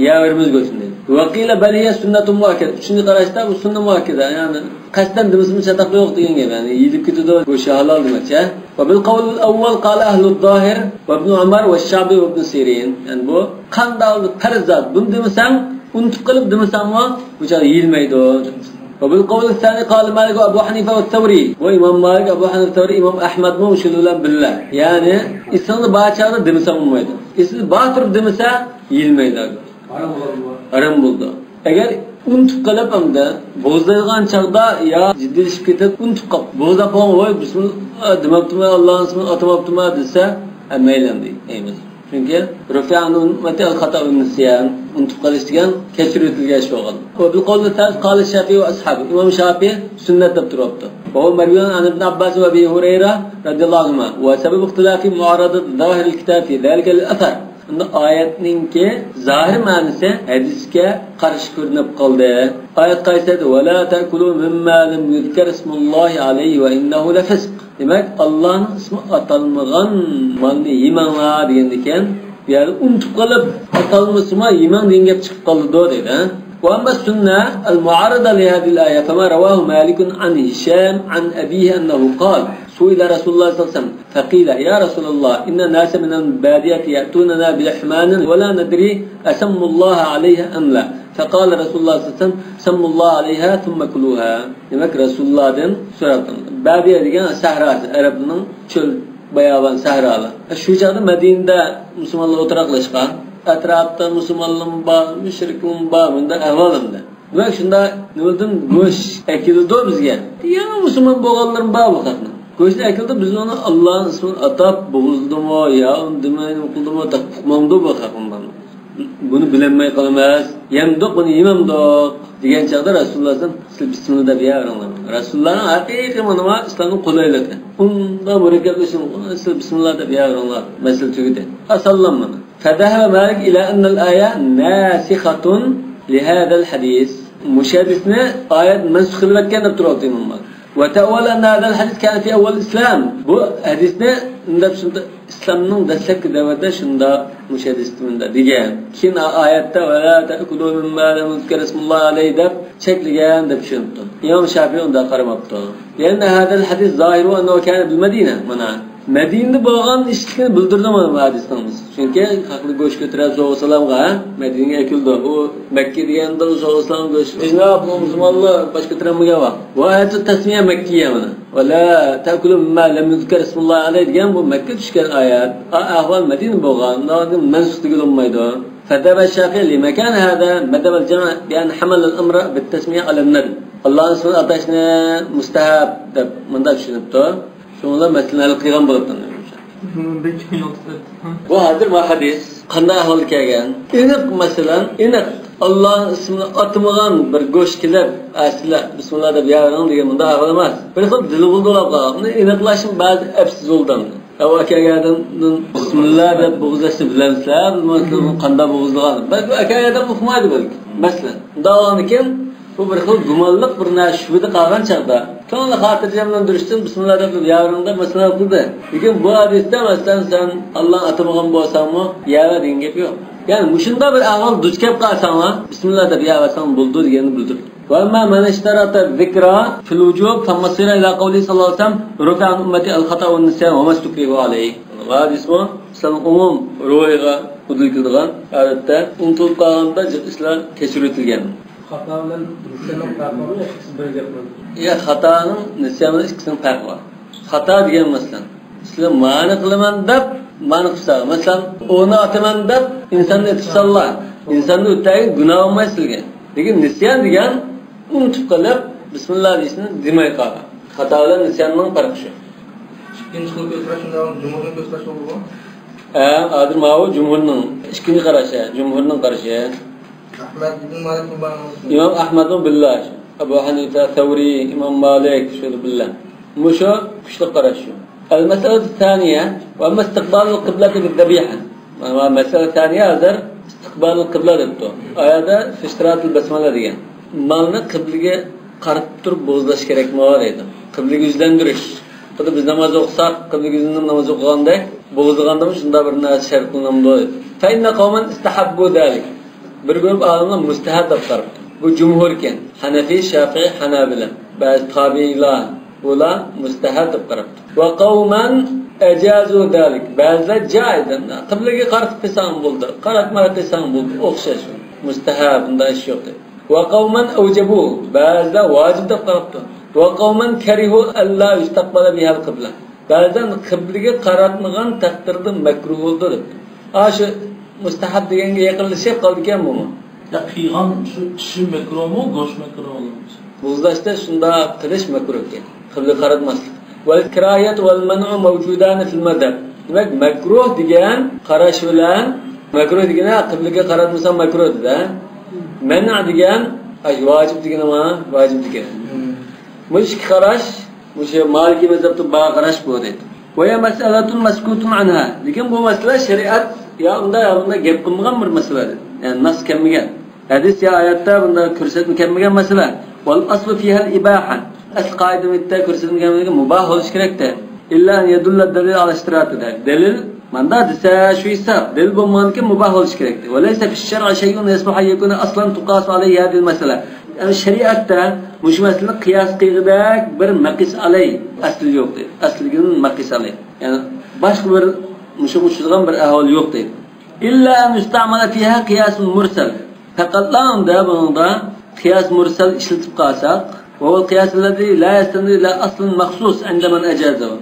[SPEAKER 1] Ya verimiz görsün dedi. Vakile beliye sünnetun muakked. Üçüncü qarashda bu sünnet muakked. Yani qasdan demismi çataqlı yok degan gap. Yani yilib ketdi bu şey halal demakchi. Ve bil qawl al-awwal qala ahlul zahir ve ibn Umar ve Şabi ve ibn Sirin. Yani bu qanday farzat. Bunu demasang, unutib qilib demasangmi, bu joy yilmaydi. Ve bil qawl al-thani qala Malik ve Abu Hanife ve Tavri. Bu İmam Malik, Abu Hanife, Tavri, İmam Ahmed mu şululan billah. Yani ismini bachaqda demasang bo'lmaydi. Ismi batırıp demasa yilmaydi. Haram bo'ldi. Agar unutib qolib hamda bo'zlaydigan chaqda yo jiddiylik ketib unutib qolib bo'zlab qo'ygan voy bismillah demabdimi Allohning ismini atamabdimi desa mayli deymiz. Chunki rufi'anu ummati al-xata va nisyan unutib qolish degan kechiritilgan ish bo'lgan. Bu bil qawli qala Shafi'i va ashabi. Imom Shafi'i sunnat deb turibdi. Bu Marwan an ibn Abbas va Abi Hurayra radhiyallohu anhu va sabab ixtilafi mu'aradat zahir al-kitab fi zalika al-athar. Ayetninki zahir ma'nosi hadisga qarshi ko'rinib qoldi. Oyat qaysadi? "Va la ta'kulu mimma lam yuzkar ismullohi alayhi va innahu la fisq." Demak, Allohning ismi atalmagan malni yemanglar degan ekan. Yani unutib qolib atalmasmi yemang degan gap chiqib qoldi deydi. Wa amma sunnah al-mu'arada li hadhihi al-aya kama rawahu Malik an Hisham an abihi annahu qala سئل رسول الله صلى الله عليه وسلم فقيل يا رسول الله إن الناس من البادية يأتوننا بلحمان ولا ندري أسم الله عليها أم لا فقال رسول الله صلى الله عليه وسلم سم الله عليها ثم كلوها. Demek Resulullah'dan soradım. Badiye degan sahra, Arapning çöl bayavan sahralar. Şu çağda Medine'de Müslümanlar oturaqlashgan. Atrofda musulmonlar bor, mushriklar bor, bunda ahvolimda. Demak shunda nimadan go'sht ekildi bizga. Yana musulmon bo'lganlar bor bu haqda. Go'sht ekildi biz onu Allah'ın ismini atab bo'zdimi yo demayni qildimi taqmamdi bu haqda. Bunu bilinmay qolmas. Yemdi buni yemamdi degan chaqda Rasulullohdan siz bismillah deb ya'ringlar. Rasulullohning haqiqiy mana islomning qulayligi. Unda murakkablashin siz bismillah deb ya'ringlar. Masal tugidi. Asallam. فذهب مالك إلى أن الآية ناسخة لهذا الحديث. مشاهدتنا آية منسوخ لكن بتروتين المال. وتأول أن هذا الحديث كان في أول الإسلام. بو حديثنا ندب شندا إسلامنا دسك دعوة شندا مشاهدتنا ديجان. كين آيات ولا تأكلوا مما لم يذكر اسم الله عليه دب شكل جان دب شندا. يوم شافعي عند قرم أبطال. لأن هذا الحديث ظاهر أنه كان بالمدينة منعا. Medine'de bağlan işlikini bildirdi mi hadisimiz? Çünkü haklı göç götüren Soğusalam'a Medine'ye ekildi. O Mekke diyende Soğusalam göç. Biz ne yapalım Müslümanlar başka trenmeye var. Bu ayet-i tesmiye Mekke'ye mi? Ve la ta'kulu mimma lem yuzkar ismullah aleyhi diyen bu Mekke düşken ayet. Ahval Medine bağlan. Nadim mensuklu olmaydı. فذهب الشافعي لمكان هذا مذهب الجمع بأن حمل الأمر بالتسمية على الندب. Allah'ın ismini atashni mustahab deb mundab tushunibdi. Şunlar meseleleri qilgan bo'lib bu hazır ma hadis qanday ahvol kelgan? Aniq masalan, aniq Allohning ismini atmagan bir go'sht kelib, asla bismillah deb yaring degan bunda ahvol emas. Bir xil dili buldulab qolgan. Aniqlashim ba'zi afsiz bo'ldi. Ava kelgandan bismillah deb bo'g'izlashni bilamsizlar, qanday bo'g'izlagan. Balki akayadan uqmaydi balki. Masalan, davonikin bu bir xil gumonliq bir narsa shubida qolgan chaqda ko'ngli xotirjamlantirishdan bismillah deb yavringda masalan qildi. Lekin bu hadisda masalan sen Alloh atamagan bo'lsangmi, yava degan gap yo'q. Ya'ni mushunda bir ahvol duch kelib qolsanglar, bismillah deb yavasang bo'ldi deganni bildirdi. Va ma manashtarata zikra fil wujub famasira ila qawli sallallohu alayhi vasallam rufi'an ummati al-khata wa an-nisyan wa mastukrihu alayhi. Va hadismi san umum ro'yiga udilgan odatda unutilib qolganda ishlar kechiritilgan.
[SPEAKER 4] Xato bilan nisyanning farqi bor, ikisi bir gap.
[SPEAKER 1] Ya xatoning nisyanning ikkisining farqi bor. Xato degan masalan. Sizlar ma'ni qilaman deb ma'ni qilsa, masalan, o'ni ataman deb insonni etisalla. İnsonni o'tagi gunoh emas sizga. Lekin nisyan degan unutib qolib, bismillah deysini demay qolgan. Xato bilan nisyanning farqi shu.
[SPEAKER 5] İkinci kılık gösterişinde Cumhur'un gösterişi olur mu?
[SPEAKER 1] Adir ma'u Cumhurning ikkinchi qarashi, Cumhurning qarashi.
[SPEAKER 5] Ahmet ibn Malik mübarek.
[SPEAKER 1] İmam Ahmed'in billah, Abu Hanife, Tevri, İmam Malik şöyle billah. Muşu kuşlu qarashi. المسألة الثانية وأما استقبال القبلة بالذبيحة. المسألة الثانية هذا استقبال القبلة دebdi. Ayada في اشتراط البسملة degan. Malni qiblaga qarab turib bo'zlash kerakmi deydi. Qiblaga yuzlantirish. Xuddi biz namoz o'qisak, qiblaga yuzlanib namoz o'qiganda bo'zlaganda shunda bir narsa shart qilinadi. Fa inna qawman istahabbu dalik. Bir guruh olimlar mustahab deb qarabdi. Bu jumhur ekan. Hanafi, Shafi'i, Hanabila. Ba'zi tabi'iylar bular mustahab deb qarabdi. Va qawman ajazu dalik. Ba'zilar joizdan qiblaga qarab qilsam bo'ldi. Qaratmay qilsam bo'ldi. O'xshash. Mustahab bunday ish yo'q. Va qawman awjabu. Ba'zilar vojib deb qarabdi. Va qawman karihu alla yustaqbala biha al-qibla. Ba'zan qiblaga qaratmagan taqdirda makruh bo'ldi deb. Shu mustahab deganga yaqinlashib qolgan bu.
[SPEAKER 2] Ya qiygan shu ishi makruhmi, go'sht makruhmi?
[SPEAKER 1] Bo'zlashda shunda qilish makruh ekan. Qibla qaratmaslik. Wal kirayat wal man'u mavjudan fil madhab. Demak, makruh degan qarash bilan makruh degan qiblaga qaratmasa makruh dedi. Man' degan vojib degan nima? Vojib degan. Mushk qarash, o'sha Maliki mazhabda ba qarash bu deydi. Va ya mas'alatun maskutun anha. Lekin bu masala shariat ya unda gap qilmagan bir masala. Yani nas kelmagan. Hadis ya oyatda bunda ko'rsatib kelmagan masala. Wal aslu fiha al-ibaha. Asl qoidada ko'rsatilgan mubah bo'lish kerakda. Illa an yadulla dalil ala ishtiratida. Dalil manda desa shu hisob. Dalil bo'lmaganki mubah bo'lish kerakda. Va laysa fi ash-shar'i shay'un yasbuhu an yakuna aslan tuqas alayhi hadhihi al-masala. Yani shariatda mush masalani qiyos qilg'idak bir maqis alay asli yo'q deydi. Asligining maqis alay. Yani boshqa bir mushug'ilgan bir ahvol yo'q deydi. İlla an yustamala fiha qiyasun mursal. Faqatlamda bunda qiyas mursal ishlatib qolsak, va o qiyas alladhi la yastandi ila aslin maxsus inda man ajazahu.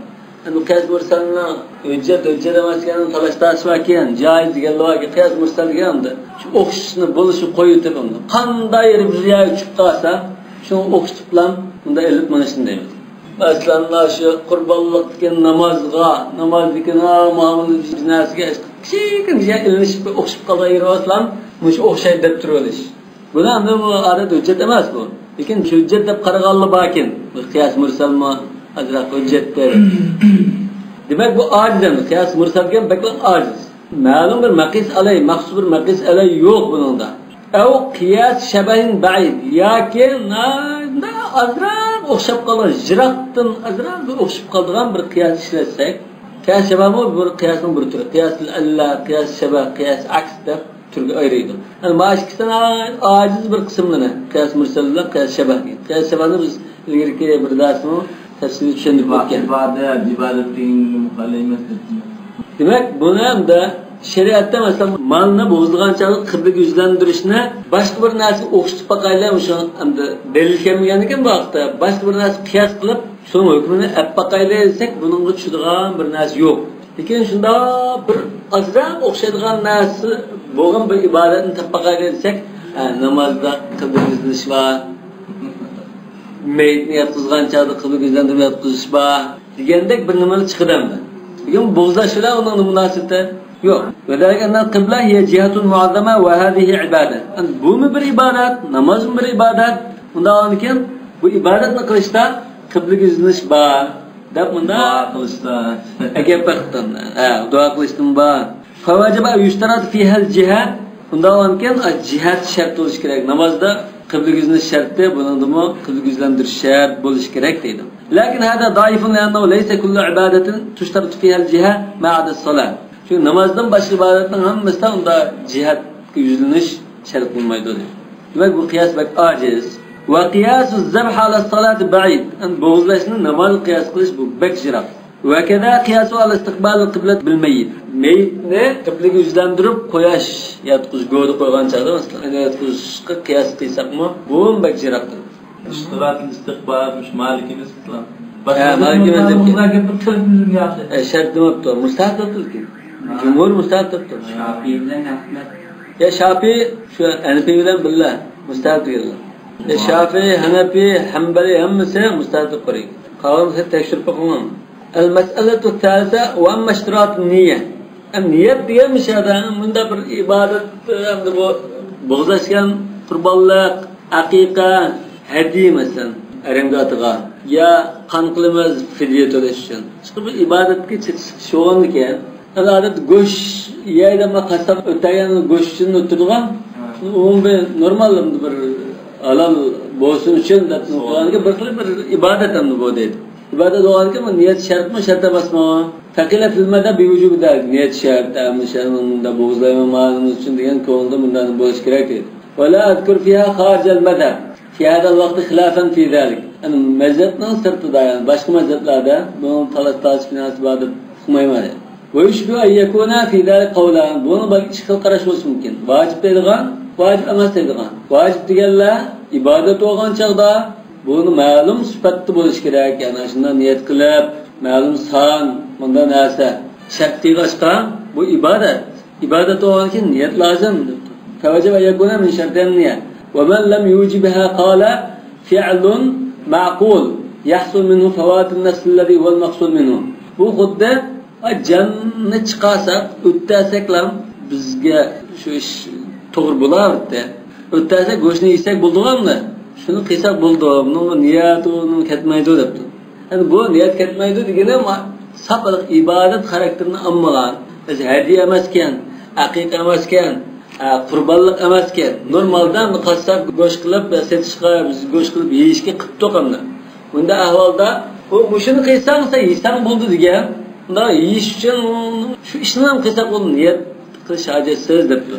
[SPEAKER 1] Yani qiyas mursalni hujjat emasligini talashtash ekan, joiz deganlarga qiyas mursal deganda shu o'qishni bo'lishi qo'yib unda. Qanday riya chiqib qolsa, shuni o'qishib bilan bunda ilib manishni deymiz. Masalan, shu qurbonlik degan namoz degan muomala jinasiga kichik ilishib o'qishib qolgan mush o'xshaydi deb turilish. Buni ham bu arada hujjat emas bu. Lekin hujjat deb qaraganlar bor ekan. Bu qiyas mursalmi azroq hujjatdir. Demak bu ojiz, qiyas mursal degan baklan ojiz. Ma'lum bir maqis alay, maxsus bir maqis alay yo'q buningda. Aw qiyas shabahin ba'id yoki azroq o'xshab qolgan, jiroqdan azroq o'xshab qolgan bir qiyas ishlatsak, qiyas shabahi bir qiyasning bir turi. Qiyas alla, qiyas shabah, qiyas aks deb turga ayırıydı. Yani başkasına aciz bir kısımlarına qiyas mursal bilan qiyas shabah. Qiyas shabahni biz ilgirki bir darsni tafsilga tushuntirib o'tgan.
[SPEAKER 2] İbadetin muhallemet.
[SPEAKER 1] Demak, buni ham da shariatda masalan malni bo'zilganchalik qiblaga yuzlantirishni boshqa bir narsa o'xshatib boqaylar, o'sha hamda dalil kelmagan ekan bu vaqtda boshqa bir narsa qiyas qilib, so'ng hukmini olib boqaylar desak, buningga tushadigan bir narsa yo'q. Lekin shunda bir azroq o'xshaydigan narsa bo'lgan bir ibodatni topaqay desak, namozda qiblaga yuzlanish bor, mayitni yotqizganchada qiblaga yuzlantirib yotqizish bor degandek bir nimalar chiqadimi? Lekin bo'zlashlar uning munosabati yo'q. Vadalika qibla hiya jihatun muazzama va hadhihi ibodat. Bu bir ibodat, namoz bir ibodat. Undan keyin bu ibodatni qilishda qiblaga yuzlanish bor. Deb bunda qilishda agar vaqtdan duo qilishdan bor. Fawajaba yushtarat fiha al-jihat. Undan keyin jihat shart bo'lish kerak. Namozda qiblaga yuzlanish sharti, buningdimi qiblaga yuzlantirish shart bo'lish kerak deydi. Lakin hada daifun li'annahu laysa kullu ibadatin tushtaratu fiha al-jihat ma'ada as-salat. Çünkü namazdan başka ibadetten hammasida unda jihatga yuzlanish shart bo'lmaydi deydi. Demak bu qiyas bak aciz. Ve qiyasu zabh ala as-salati ba'id. Bo'zlashni namoz qiyas qilish bu bak jiroq. Ve keda qiyasu ala istiqbal al-qiblat bil mayyit. Mayitni qiblaga yuzlantirib qo'yash, yotqiz go'ri qo'ygan chog'da masalan yotqizishga qiyas qilsakmi, bu bak jiroqdir.
[SPEAKER 2] İstiqbal istiqbal Maliki nisbatan.
[SPEAKER 1] Şart demaptı. Mustahab tuttu. Cumhur mustahab tuttu. Ya Şafii şu Hanefi bilen billah mustahab diyorlar. Ya Şafii, Hanefi, Hanbali hammasi mustahab tuttu. Qalanı tekşirip bakmam. El-mes'eletu thalitha ve amma iştirat niyye. Niyet diyemiş adam bunda bir ibadet hem bu bo'g'zashgan qurbonlik, aqiqa, hadiy masalan arangotiga ya qon qilimiz fidya to'lash uchun. Chiqib ibodatga chiqish o'g'inlikan. Adat go'sht yeydi qasab o'tagan go'sht uchun o'tirgan. Umumiy normal bir halol bo'lsin uchun deb qo'yganiga bir ibodat ham bu deydi. İbadet olarken niyet şart mı şart emasmı? Fakile filmede bir vücubu der. Niyet şart, amışanın da boğuzlayma malımız için diyen konuda bundan boğuz gerek değil. Ve la adkur fiha harcel medheb. Fi hadal vakti hilafen fi zalik. Yani mezhepten sırtı da yani. Başka mezheplerde bunun talat tasif finans ibadet hükmaymadı. Ve yüşbü eyyekuna fi zalik kavlan. Bunu belki çıkıl karaş olsun mümkün. Vacip deydiğen, vacip emas deydiğen. Vacip diyenle ibadet olgan çağda bunu ma'lum sifatda bo'lish kerak. Yani shunda niyat qilib, ma'lum son, bundan narsa. Shartga boshqa bu ibodat. Ibodat o'g'anki niyat lozim debdi. Tavajjub yakuna min shartan niyat. Wa man lam yujibha qala fi'lun ma'qul yahsul minhu fawat an-nafs alladhi huwa al-maqsud minhu. Bu xuddi jannatga chiqasak, o'ttasaklam bizga shu ish to'g'ri bo'lardi. O'ttasak go'shtni yesak bo'ldi-mi? Şunu qilsak bo'ldi, buni niyat uni ketmaydi debdi. Yani bu niyat ketmaydi degani safiliq ibodat xarakterini olmagan. Biz hadiy emaskan, aqiqa emaskan, qurbonlik emaskan. Normaldan qasab go'sht qilib, setishga, biz go'sht qilib yeyishga qilib to'qamda. Bunda ahvolda bu shuni qilsangsa yesang bo'ldi degan. Unda yeyish uchun shu ishni ham qilsak bo'ldi, niyat qilish hojatsiz debdi.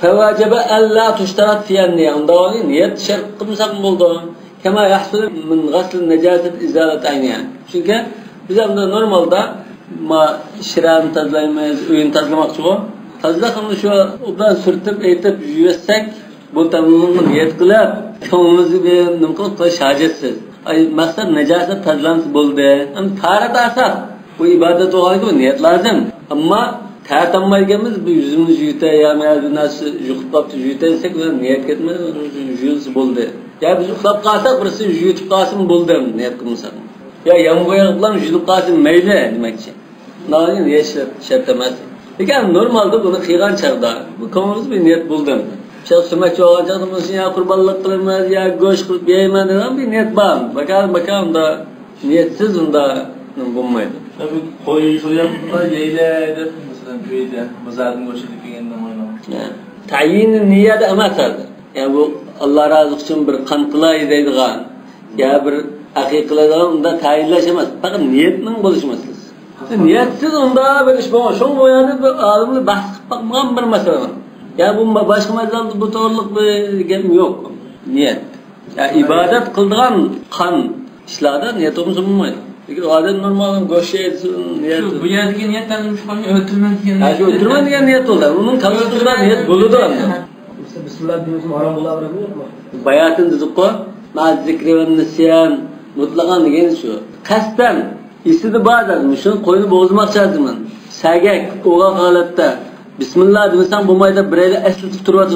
[SPEAKER 1] فواجب ألا تشترط فيها النية. عندنا نية شرط قمصة موضوع كما يحصل من غسل النجاسة إزالة عينها. çünkü biz de normal da ma şiran tazlamayız, öğün tazlamak çoğu. Tazlakanı şu odan sürtüp eğitip yüzsek bu tamamını niyet kılıp tamamımızı bir nımkın kılıç hacetsiz. Ay maksat necaset tazlansı buldu. Ama taharet asar. Bu ibadet olarak bu niyet lazım. Ama Ta'tammayganmiz bu yüzümüz yuyta ya men nasıl yuqlab yuytaysek niyat ketmadi, yuyulsa bo'ldi. Ya biz uxlab qolsak birisi yuyitib qolsin bo'ldi niyat qilmasak. Ya yomg'ir bilan yuyilib qolsin mayli demakchi. Nani niyat shart emas. Lekin normalda buni qilgan chaqda bu ko'ngilimiz bir niyat bo'ldi. Shaxsiyatchi olgan chaqda biz ya qurbonlik qilamiz, ya go'sht qilib yeyman degan bir niyat bor. Bakan da niyatsiz unda bo'lmaydi.
[SPEAKER 2] Tabii qo'yish so'yapti, yeylar deb köyde mazarın koşuluk yeniden oynamak.
[SPEAKER 1] Tayin niyet emasardı. Yani bu Allah razı için bir kan kılay deydiğen ya bir hakikaten onda tayinleşemez. Fakat niyetinin buluşmasız. Niyetsiz onda bir iş bulmaz. Şun boyanı bir adımlı bahs bakmayan bir mesele var. Ya bu başka meselede bu doğruluk bir gelm yok. Niyet. Ya ibadet kıldığan kan işlerde niyet olmuş olmaydı. Peki o adam normalde goşe etsin niyet.
[SPEAKER 5] Bu yerdeki niyetten öldürmen diye.
[SPEAKER 1] Ha şu öldürmen diye niyet oldu. Onun kalbinde niyet buludu ama.
[SPEAKER 4] Bismillah diyorsun haram olabilir mi?
[SPEAKER 1] Bayatın dedik ko. Ma zikri ve nisyan mutlaqan degan şu. Qasdan isidi bazen şunu qo'yni bozmoqchi edim. Sagak o'g'al holatda bismillah desam bo'lmaydi, birayda eslatib turyapti.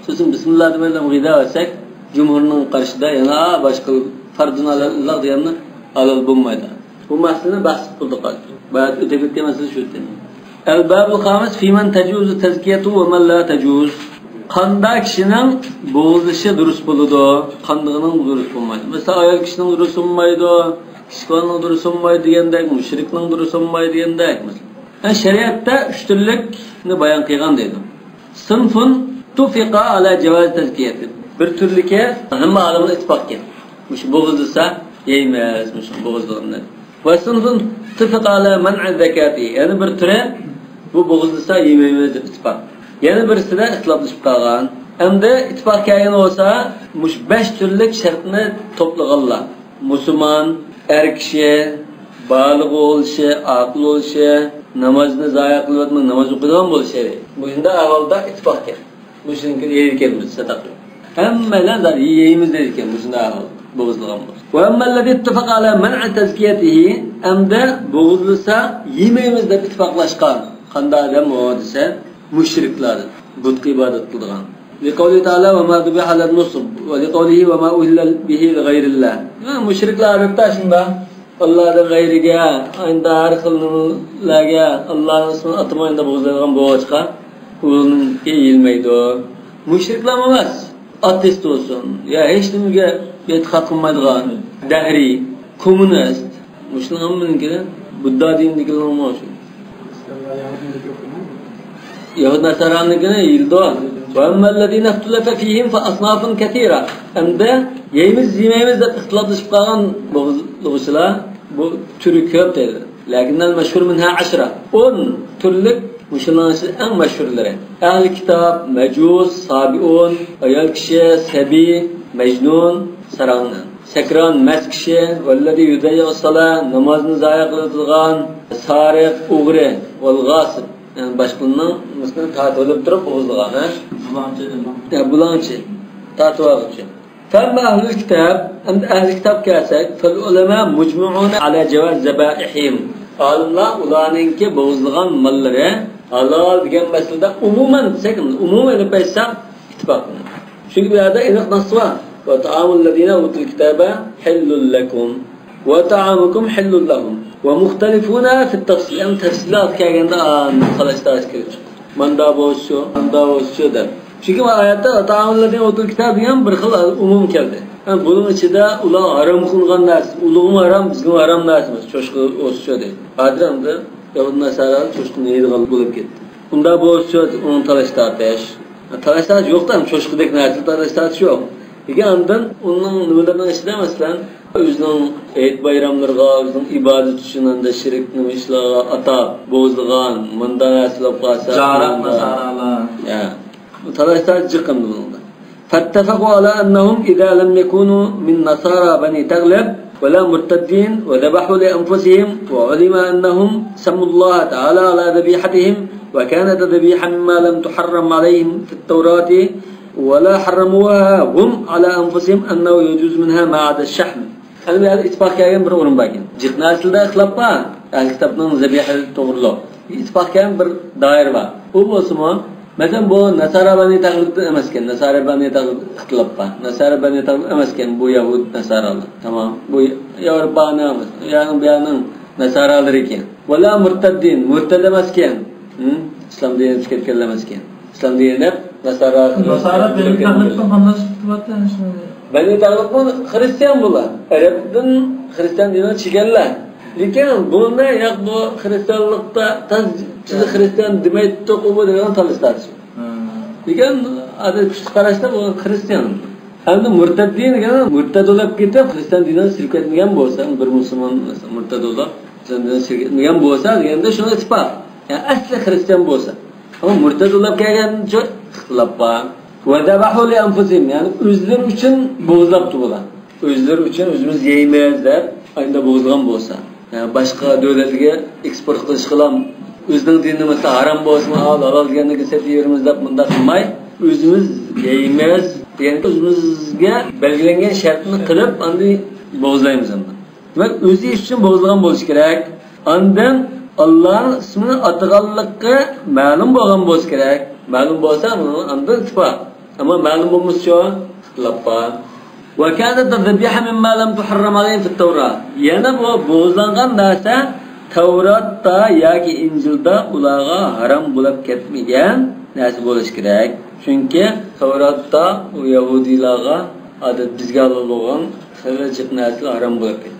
[SPEAKER 1] So'zim bismillah demaydan g'ida olsak, jumhurning qarshida yana boshqa fardun Allah deganni halol bo'lmaydi. Bu masalani bahs qildik. Bayat o'tib ketgan masala shu ekan. Al-babul khamis fi man tajuzu tazkiyatu wa man la tajuz. Qanda kishining bo'g'ilishi durust bo'ladi, qandig'ining durust bo'lmaydi. Masalan, ayol kishining durust bo'lmaydi, kishkoning durust bo'lmaydi degandek, mushrikning durust bo'lmaydi degandek. Yani şeriatda üç türlükni bayon qilgan deydi. Sinfun tufiqa ala javoz tazkiyati. Bir türlükə hamma olimlar ittifoq qilgan. Mush bo'g'ilsa yeymiz, mush bo'g'izlanadi. Va sinfun tufiqa ala man'i zakati. Yani bir türe bu bo'g'ilsa yemaymiz deb ittifoq. Yani birisida ixtiloflashib qolgan. Endi ittifoq kelgan bo'lsa, mush 5 turlik shartni to'plaganlar. Musulmon, er kishi, baligh bo'lishi, aql bo'lishi, namozni zoya qilib namoz o'qiydigan bo'lishi. Bunda ahvolda ittifoq kelgan. Bu shunga yeydiganmiz sadaqat. Hammalar yeymiz deydigan bu shunda ahvol. bo'g'izlagan bo'lsa. Va ammallazi ittafaqa ala man'i tazkiyatihi amda bo'g'izlasa yemaymiz deb ittifoqlashgan qanday odam o desa mushriklar butga ibodat qilgan. Liqavli ta'ala va ma dubiha ala nusb va liqavlihi va ma uhilla bihi li ghayrillah. Mushriklar aytda shunda Allah'dan gayriga, aynda har xillarga Allah'ın ismini atamayında bo'g'izlagan bo'g'izga uning yeyilmaydi. Mushriklar emas, ateist olsun, ya hech nimaga e'tiqod qilmaydigan, dahriy, kommunist, musulmonlarga Budda diniga olmoqchi. Yahud nasaranligini yildi. Va amallazina ikhtalafa fihim fa asnafun katira. Hamda yeymiz yemaymiz deb ixtiloflashib qolgan bo'g'izlar bu turi ko'p dedi. Lakinnal mashhur minha 10. 10 turlik musulmonlar eng mashhurlari. Ahli kitob, majus, sabiun, ayol kishi, sabi, majnun, sarangni. Sakran mast kishi, vallazi yudayya as-sala, namozni zoya qiladigan, sariq, o'g'ri, val g'asib. Yani başkanın mesela tatılıp durup bozulgan ha. Ya bulançı. Tatlıqçı. Femma ahlul kitab, ahli kitab kelsak, fil ulama mujmu'un ala jawaz zabaihim. Alimlar ularninki bozulgan mallari halal degan masalada umuman deb aytsam ittifoq. Chunki bu yerda aniq nas bor. Va ta'amul ladina utul kitaba halul lakum va ta'amukum halul lahum. ومختلفون في التفصيل أم تفصيلات كأننا خلاص تذكر من داوسشو ده çünkü ayette ta'amulladin otul kitab degan bir xil umum keldi. Yani bunun içinde ular haram qilgan narsa, ulug'im haram, bizga haram narsamiz, cho'shqi o'sisho deydi. Hozirda Yahud nasara cho'shqini yeydigan bo'lib ketdi. Unda bo'sisho uni talash yo'qdan cho'shqidek narsa talash yo'q. Degandan uning nimalardan ichida masalan o'zining ayt bayramlarga, o'zining ibodat uchun anda shirik ishlarga atab bo'zilgan, munda narsalar qolsa,
[SPEAKER 2] jarat nasaralar.
[SPEAKER 1] Ya. Talashlar chiqindi bunda. Fattafaqu ala annahum idza lam yakunu min nasara bani Taghlib wala murtaddin wa dhabahu li anfusihim wa ulima annahum sammu Allah ta'ala ala dhabihatihim wa kanat dhabiha mimma lam tuharram alayhim fi at-Tawrati ولا حرموها هم على أنفسهم أنه يجوز منها ما عدا الشحم. هل هذا إتفاق كائن بر أورن باقين. جتنا سلدا خلافا. الكتابنا ذبيحة تغرلا. إتفاق كائن بر دائر با. هو بسمع مثلا بو نصارى بني تغلب أمسكن. نصارى بني تغلب خلافا. نصارى بني تغلب أمسكن. بو يهود نصارى الله. تمام. بو يوربانا يعني بيانا نصارى لريكين. ولا مرتدين. مرتد أمسكن. إسلام دين سكت كلام أمسكن. İslam dinine Nasara
[SPEAKER 2] beni taklıktan anlaşıp tuvatten şimdi.
[SPEAKER 1] Beni taklıktan Hristiyan bular. Arap'dan Hristiyan dinine çıkarlar. Lekin bunda yak bu Hristiyanlıkta taz çizi Hristiyan demeyi tokumu degen talışlar. Lekin adı küçük karışta bu Hristiyan. Hem de murtadin degen murtad olup ketip Hristiyan dinine sirk etmeyen bolsa, bir Müslüman murtad olup Hristiyan dinine sirk etmeyen bolsa degende şuna ispat. Yani asli Hristiyan bolsa. Ama murtad olup kelgan joy ixtilofba. Va zabahu li anfusihim, yani o'zlari uchun bo'g'izlabdi bular. O'zlari uchun o'zimiz yeymiz deb ayda bo'g'izgan bo'lsa, yani boshqa davlatga eksport qilish qilam, o'zining dinimizda harom bo'lsa, halol deganini setaveramiz deb bunda qilmay, o'zimiz yeymiz, ya'ni o'zimizga belgilangan shartni qilib, endi bo'g'izlaymiz endi. Demak, o'zi uchun bo'g'izlagan bo'lish kerak. Ondan Allah'ın ismini atığanlıkı ma'lum bo'lgan bo'lsa kerak. Ma'lum bo'lsa, undan ittifoq. Ama ma'lum bo'lmasa, ixtilofba. Va kanat az-zabiha mimma lam tuharram alayhim fi at-Tawrat. Yana bu bo'zlangan narsa Tavratda yoki Injilda ularga harom bo'lib ketmagan narsa bo'lish kerak. Chunki Tavratda u Yahudilarga odat bizga bo'lgan xilajib narsalar harom bo'lib ketdi.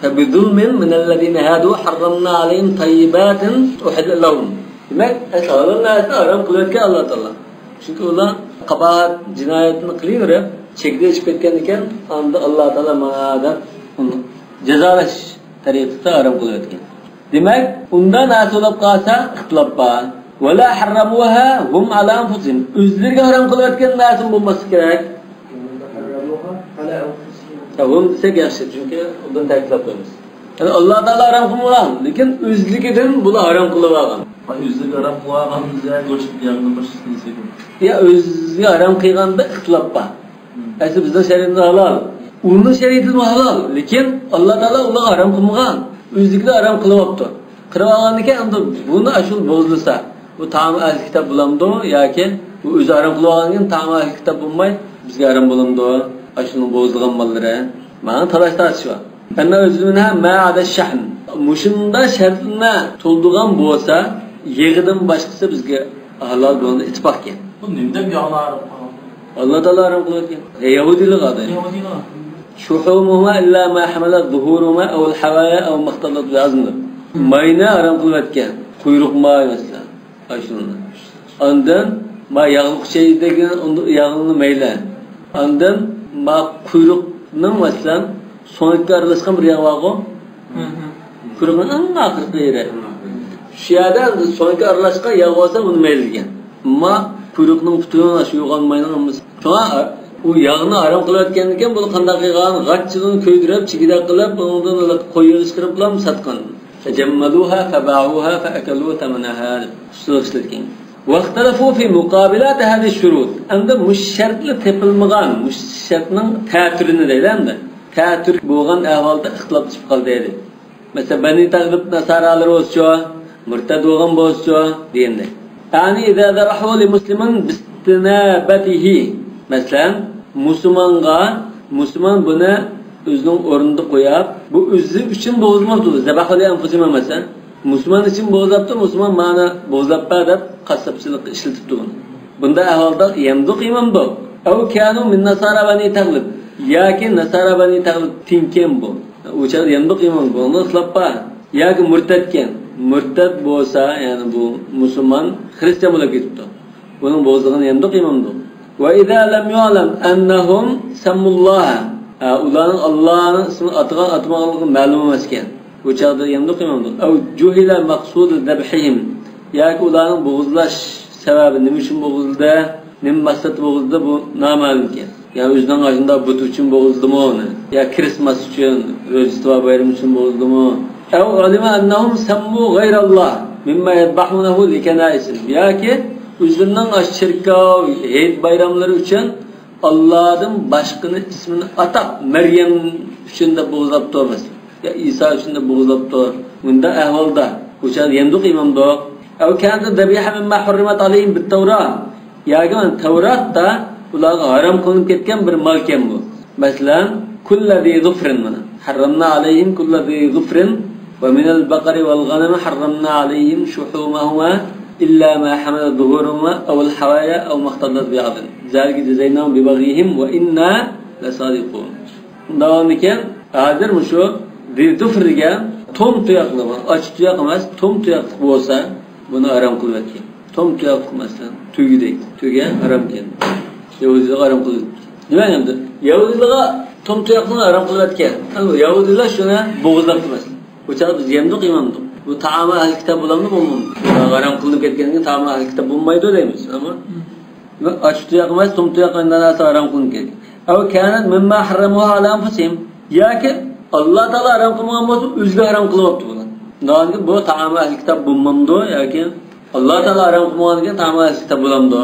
[SPEAKER 1] فبظلم من الذين هادوا حرمنا عليهم طيبات أحل لهم. Demek esallarına haram kılırken Allah Teala. Çünkü onlar kabahat, cinayetini kılıyor, çekirdeği çıkıp etkenken anda Allah Teala manadan cezalaş tarihte haram kılırken. Demek ondan nasıl olup kalsa ixtilofba. Ve la harramuha hum ala anfusihim. Özlerine haram kılırken nasıl bulması gerek? Hum desek yaxshi, chunki undan ta'kidlab qo'yamiz. Yani Allah Taala harom qilmagan, lekin o'zligidan buni harom qilib olgan.
[SPEAKER 2] O'zligi harom qilgan bizga go'sht yangi bir desek.
[SPEAKER 1] Ya o'ziga harom qilganda ixtilof bor. Aytsa bizning shariatda halol. Onun şeriatı halal. Lekin Allah Taala onu haram kılmagan. Özlükle haram kılmaptı. Kırılanlıkken anda bunu aşıl bozulsa bu tamam ahli kitap bulamdı ya ki bu özü haram kılmagan tamam ahli kitap bulmay bizge haram bulamdı. Aşılın bozulgan malları. Bana talaşlar şu. Ben özümüne ma'ada şahn. Muşunda şartına tolduğun bolsa yığıdan başkası bizge halal bunu ittifak ki.
[SPEAKER 2] Bu nimde bir halar.
[SPEAKER 1] Allah Taala haram kılıyor. Yahudilik adı. Şuhumuha illa ma hamalat zuhuruha aw al-hawaya aw mahtalat bi'azm. Mayna haram kılıyotgan. Quyruq may mesela. Aşılını. Ondan ma yağlık şeydeki yağını mayla. Ondan ma quyruqning mesela so'nakka aralashgan bir yog' bor. Quyruqning eng oxirgi yeri. Shu yerdan so'nakka aralashgan yog' bo'lsa uni maylagan. Ammo quyruqning butun shu yo'g'onmayning shuna u yog'ni harom qilayotgan ekan, buni qanday qilgan? G'achchini ko'ydirib, chigida qilib, undan qo'yib chiqarib bilan satgan. Tajammaluha faba'uha fa'akalu thamanaha. Shunday واختلفوا في مقابلات هذه الشروط. عند مش شرط تepilmagan, مش şartning ta'turini deydi. Ta'tur bo'lgan ahvolda ixtilof chiqib qoldi edi. Masalan, Bani Tag'lib nasaralar bo'lsa, murtad bo'lgan bo'lsa deydi. Yani idza darahu li musliman bistinabatihi. Masalan, musulmon buni o'zining o'rnida qo'yib, bu o'zi uchun bo'zmadi. Zabahli anfusima masalan, musulmon uchun bo'zabdi, musulmon ma'na bo'zabba deb qassobchilik ishlatibdi buni. Bunda ahvolda yamduq imamdo. Aw kanu min nasara Bani Tag'lib. Yoki nasara Bani Tag'lib tinken bu. O'char yamduq imam bu. Uni islabpa. Yoki murtadken. Murtad bo'lsa, ya'ni bu musulmon xristian bo'lib ketibdi. Buning bo'zlig'ini yamduq imamdo. Wa idza lam yu'lam annahum sammullaha. Ularning Allohning ismini atmaganligi ma'lum emas ekan. O'chaqda yamduq imamdo. Aw juhila maqsud zabhihim. Yoki ularning bo'g'izlash sababi nima uchun bo'g'izda, nima maqsad bo'g'izda bu noma'lum ekan. Ya o'zining ashunda but uchun bo'g'izdimi uni? Ya Christmas uchun, Rojdestvo bayrami uchun bo'g'izdimi? Aw alima annahum sammu ghayralloh mimma yadbahunahu likana'isih. Yoki o'zining shirkov, hayit bayramlari uchun Allohning boshqani ismini atab Maryam uchun deb bo'g'izlab turmas. Ya Isa uchun deb bo'g'izlab tur. Bunda ahvolda o'char yamduq imamdo. Aw kana dabiha mimma hurrimat alayhim bit-Tawrat. Yoki Tavratda ularga harom qilinib ketgan bir mol ekan bu. Masalan, kulladhi zufrin mana. Harramna alayhim kulladhi zufrin va min al-baqari wal-ghanam harramna alayhim shuhumahuma illa ma hamalat zuhuruhuma aw al-hawaya aw mahtalat bi'adl. Zalika jazaynahum bi baghihim wa inna lasadiqun. Davom ekan, hozir shu zufr degan tom tuyoqli, ochiq tuyoq emas, tom tuyoq bo'lsa, buni harom qilyapti. Tom tuyoq emasdan tugidek, tuga harom ekan. Yahudilar haram qildi. Nima endi? Yahudilarga tom tuyoqni harom qilyapti. Yahudilar shuni bo'g'izlab turmasdi. O'chaq biz yemdiq imamdiq. Bu taoma ahli kitob bo'lamdi bo'lmaydi. Harom qilib ketgandan taoma ahli kitob bo'lmaydi deymiz. Ammo ochiq tuyoq emas, tom tuyoqdan narsa harom qilinib ketgan. Aw kanat mimma harramuha ala anfusihim. Yoki Alloh taolo harom qilmagan bo'lsa, o'ziga harom qilyapti bular. Nonga bu taoma ahli kitob bo'lmamdi yoki Alloh taolo harom qilmaganiga taoma ahli kitob bo'lamdi.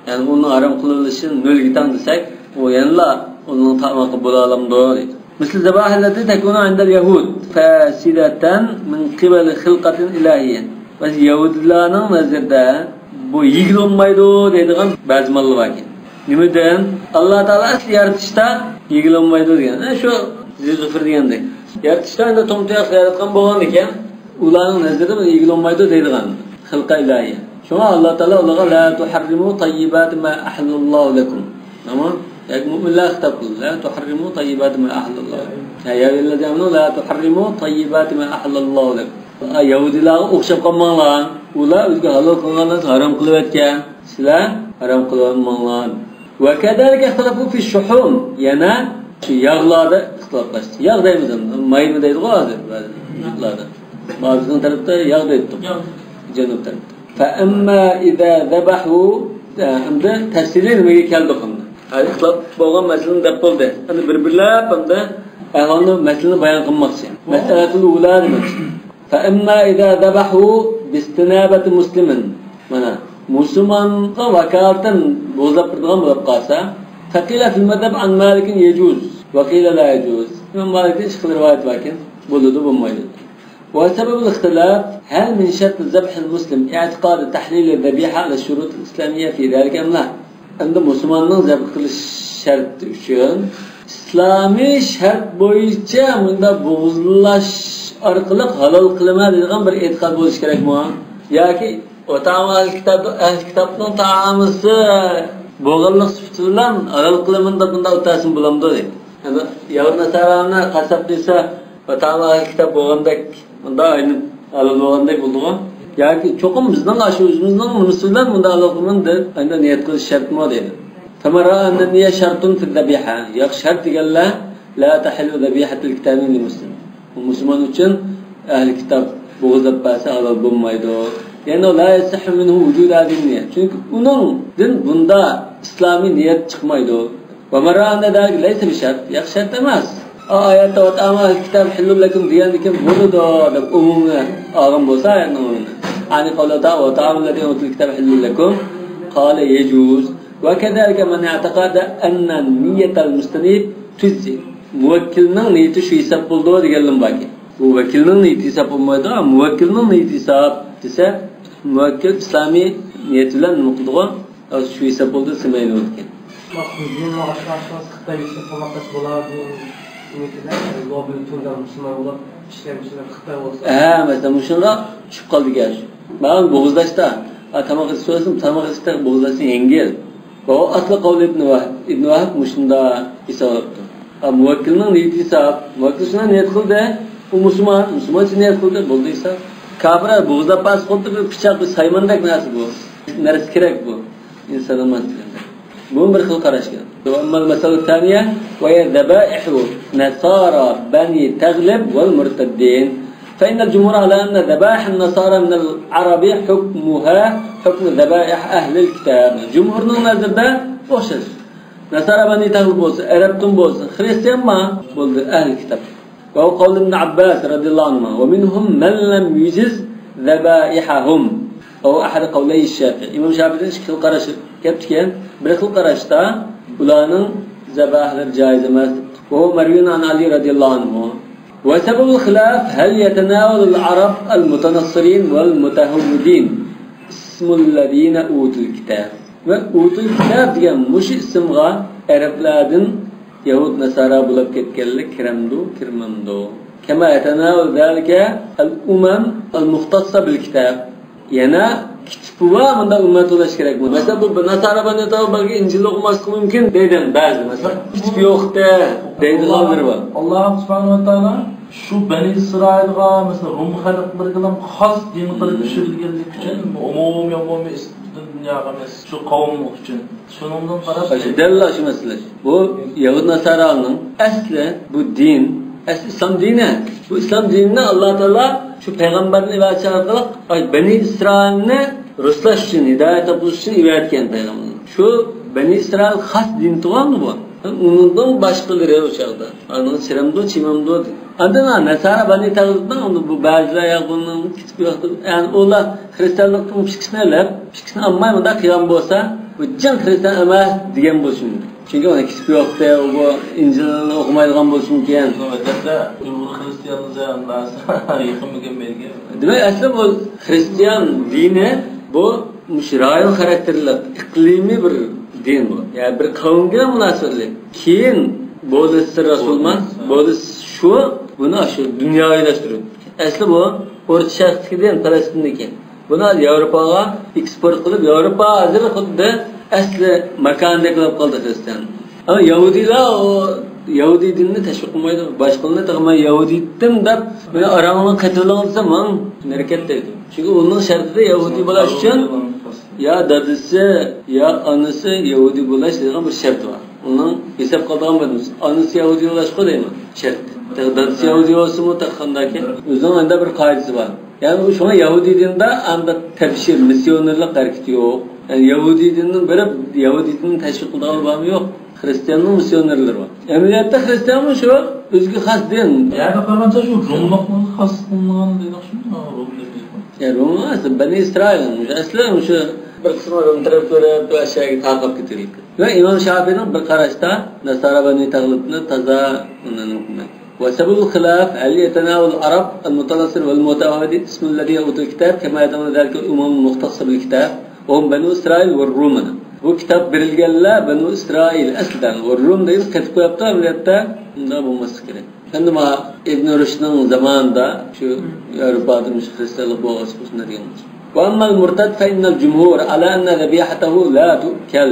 [SPEAKER 1] Yani onun haram kılınışını nölgiden desek, o yanla onun tamakı bulalımdı deydi. Misal zabahilleti tekunu indel Yahud fasideten min kibali hılkatin ilahiye. Biz Yahudilerin nazarda bu yigil olmaydı deydiğen bazı mallı vakit. Nimeden? Allah Teala asli yaratışta yigil olmaydı diyen. Şu zifir diyendek. Yaratışta inde tomtuyak yaratkan boğan iken, ulanın nazarda yigil olmaydı deydiğen hılka ilahiye. Şuna Allah Teala onlara la tuharrimu tayyibat ma ahlallahu lakum. Tamam? Yani müminler hitap kıldı. La tuharrimu tayyibat ma ahlallahu. Ya eyyühellezine amenu la tuharrimu tayyibat ma ahlallahu lakum. Yahudilarga o'xshab qolmanglar. Ular o'zga halol qilganlarni harom qilayotgan. Sizlar harom qilolmanglar. Va kadalika ixtilafu fi shuhum. Yana shu yog'larda ixtiloflashdi. Yog' deymiz, mayni deydi hozir. Ba'zining tarafda yog' deydi. Janub tarafda. فأما إذا ذبحوا عند تفسيرين ما يكلدهم. هذا خلاف بعض مثلاً دبل ده. أنا بربلا بمده أهون مثلاً بيان قمصين. مسألة الأولى فأما إذا ذبحوا باستنابة مسلم. منا مسلمان وكالة بوزا بردغم بقاسة. فقيل في المذهب عن مالك يجوز وقيل لا يجوز. إمام مالك إيش خل رواية لكن بولده بمويد. وسبب الاختلاف هل من شرط ذبح المسلم اعتقاد تحليل الذبيحة على الشروط الإسلامية في ذلك أم لا؟ عند مسلمانın ذبح kılış şartı üçün İslami şart boyunca bunda bozulaş arkalık halal kılma dediğin bir etikad buluş gerek mi? Ya ki o tamam kitabın tamamısı boğuluk sütülen halal kılımında bunda utasın bulamdı dedi. Yani yavru nasarana kasaplıysa o tamam kitap boğandak bunda aynı halal boğandak buldu. Ya ki çokum bizden aşı özümüzden Müslüman bunda halal kılımındır. Aynı niyet kılış şart mı dedi. فمرأة أن النية شرط في الذبيحة يخشرت قال لا تحل ذبيحة الكتابين للمسلم والمسلمان için أهل الكتاب بغض باسه على البومايدو لأنه لا يصح منه وجود هذه النية çünkü onun din bunda İslami niyet çıkmaydı ومرأة أن ذلك ليس بشرط يخشرت demez ayette وَتَعَمَا الكتاب حِلُّ لَكُمْ diyen ki bunu da umumuna ağım olsa ayetine yani قَوْلَ تَعَوَ وَتَعَمَا الَّذِينَ أُوتُوا الكتاب حِلُّ لَكُمْ قال يجوز وكذلك من اعتقد أن نية المستنيب تجزي muvakkilning niyati shu hesab bo'ldi deganlar borki bu vakilning niyati hesab bo'lmaydi muvakkilning niyati hesab desa muvakkil islomiy niyat bilan nima qildi shu hesab bo'ldi demaydi ekan masalan shundoq tushib qoldi gap man bo'g'izlashda tamoq istedim tamoq istab bo'g'izlashni yengil bu asli qavli ibn Vahb mushunda hisobdi muvakkilning niyati hisob muvakkil shuni niyat qildi u musulmon niyat qildi bo'ldi hisob kafirlar bo'g'izlab pas xuddi bir pichoq bir saymondak narsa bu narsa kerak bu inson emas bu bir xil qarash kerak ammal masala thaniya va yadba'ihu nasara bani taghlib wal murtaddin فإن الجمهور على أن ذبائح النصارى من العرب حكمها حكم ذبائح أهل الكتاب جمهورنا نظرda o'xshash نصارى بني تغلب bo'lsa arabdan bo'lsa xristian ma bo'ldi أهل الكتاب وهو قول ابن عباس رضي الله عنهما ومنهم من لم يجز ذبائحهم أو أحد قولي الشافعي إمام الشافعي شكل قراش كتكين بركل قراشتا ularning zabahlari joiz emas وهو مروي عن علي رضي الله عنه وسبب الخلاف هل يتناول العرب المتنصرين والمتهودين اسم الذين أوتوا الكتاب وأوتوا الكتاب degan mush ismga arablardan yahud nasara bo'lib ketganlik kirmamdu كما يتناول ذلك الأمم المختصة بالكتاب yana kitoblar bunda ummat bo'lish kerak bu masalan bu nasara bani tavbaga injil o'qimaslik mumkin deydi ba'zi masalan kitob yo'qda deydiganlar bor
[SPEAKER 2] Alloh subhanahu va taolo shu Bani Isroilga masalan Rum xalqlariga xos din qilib tushirganlik uchun umumiy dunyoga emas shu qavm uchun shuningdan qarab
[SPEAKER 1] dalil shu masala bu yahud nasaraning asli bu din asli islom dini bu islom dinini Alloh taolo şu peygamberni ibadet arkalık Bani İsrail'ne Ruslar için, hidayet yapılış için ibadet peygamber. Şu Bani İsrail has din tuğan mı bu? Onundan başkaları o çağda. Onun siramda, çimamda. Adına Nesara Bani Tağız'dan onu bu bazılar yakınının kitap yoktu. Yani onlar Hristiyanlıktan pişkisine elep, pişkisine anmayın da kıyam bolsa, bu can Hristiyan ama diyen bolsun. Çünkü ona kitap yoktu, bu İncil'ini okumaydıgan bolsun diyen.
[SPEAKER 2] Uygur Hristiyanlığı yakın mükemmelge.
[SPEAKER 1] Demek aslında bu Hristiyan dini bu müşrail karakterli, iklimi bir din bu. Yani bir kavimge münasebetli. Keyin Boğdası Resulman, Boğdası şu, bunu aşıyor, dünyayılaştırıyor. Aslında bu Orta Şark'taki din, Palestin'deki. Bunu Avrupa'ya eksport kılıp, Avrupa hazır kıldı, aslı makanda kılıp kaldı Hristiyan. Ama Yahudiler o Yahudi dinini teşvik kılmaydı. Başkalarına takıma Yahudiydim da böyle aramama katılığın zaman hareket dedi. Çünkü onun şartı da Yahudi bulaş için ya dadısı ya anısı Yahudi bulaş dediğin bir şart var. Onun hesap kaldığın badımız. Anısı Yahudi bulaş o değil mi? Şart. Dadısı Yahudi olsun mu takındaki uzun anda bir kaidesi var. Yani şu an Yahudi dininde anda tebşir, misyonerlik hareketi yok. Yani Yahudi dininin böyle Yahudi dininin teşvik kıldığı var mı yok. Hristiyanın misyonerleri var. Emniyette Hristiyan mı şu? Özgü has din.
[SPEAKER 2] Yani kalınca şu Rumluk'un has kılınan dedik şimdi Rum dedi.
[SPEAKER 1] Ya Rum aslında Bani İsrail'in. Aslında şu bir qismi o'ntirib ko'rib, aşağıya taqib ketirildi. Ve İmam Şafii'nin bir qarashda Nasara Bani Taghlibni taza undan hukmi. وسبب الخلاف هل يتناول العرب المتنصر والمتوحد اسم الذي أوتوا الكتاب كما يتناول ذلك الأمم المختصة بالكتاب وهم بنو إسرائيل والروم. Bu kitap verilgenler Banu İsrail aslen ve Rum değil katıp yaptı ameliyata bunda bulması gerek. Şimdi İbn Rüşd'ün zamanında şu Avrupa'da Hristiyanlık boğazkusunda diyormuş. وأما المرتد فإن الجمهور على أن ذبيحته لا تؤكل.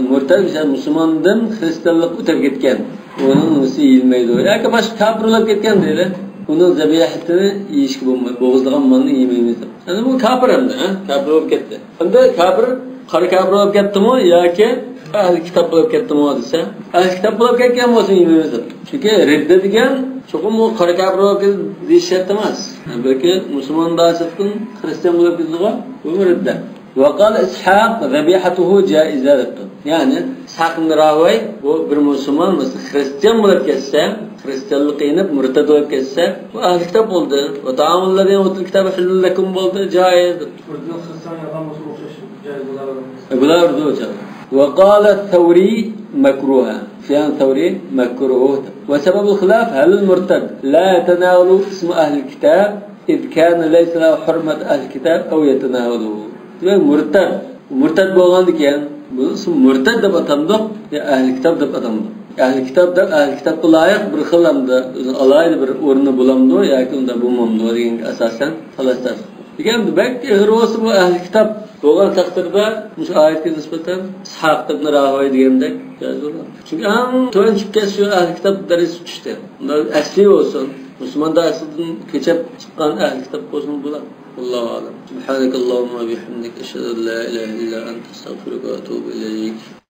[SPEAKER 1] Murtad ise Müslümandan Hristiyanlık ötep ketken. Onun nüsi yiyilmeydi. Yani başka kafir olup ketken değil. Onun zebiyahatini yiyişki bulmayı, boğazlagan malını yemeyimiz. Yani bu kafir hem de. Kafir olup ketti. Hem de kafir, karı kafir olup ketti mi ya ki ahli kitap olup ketti mi o dese. Ahli kitap olup ketken mi olsun yemeyimiz. Çünkü reddedigen çokum o karı kafir olup ketti deyiş etmez. Belki Müslüman daha sıkkın Hristiyan olup ketti var. Bu mu redden? وقال إسحاق ذبيحته جائزة. Yani İshaq ibn Rahawayh bu bir Müslüman mesela Hristiyan bulup kesse, Hristiyanlık inip murtad olup kesse, bu ahli kitap oldu. Ve ta'amulladine utul kitabı hillul lekum oldu, caizdir.
[SPEAKER 2] Hristiyan yapılması caiz
[SPEAKER 1] Bular urdu hocam. وقال الثوري مكروها. فيان ثوري مكروه. وسبب الخلاف هل المرتد لا يتناول اسم أهل الكتاب إذ كان ليس له حرمة أهل الكتاب أو يتناوله. Murtad bo'lgandikan, bu ism murtad deb atamdi, ya ahli kitob deb atamdi. Ahli kitobga loyiq bir xil hamda alayli bir o'rni bo'lamdi yoki unda bo'lmamdi degan asosan xaloslar. Degan balki ro'si bu ahli kitob bo'lgan taqdirda shu oyatga nisbatan Ishaq ibn Rahawayh degandek joiz bo'ladi. Chunki ham to'yinchikka shu ahli kitob daris tushdi. Unda asli bo'lsin, Müslüman da aslında keçip çıkan ahli kitap olsun bo'ladi. Allahu a'lam. Subhanakallahumma bihamdika ashhadu an la ilaha illa anta astaghfiruka va atubu ilayk.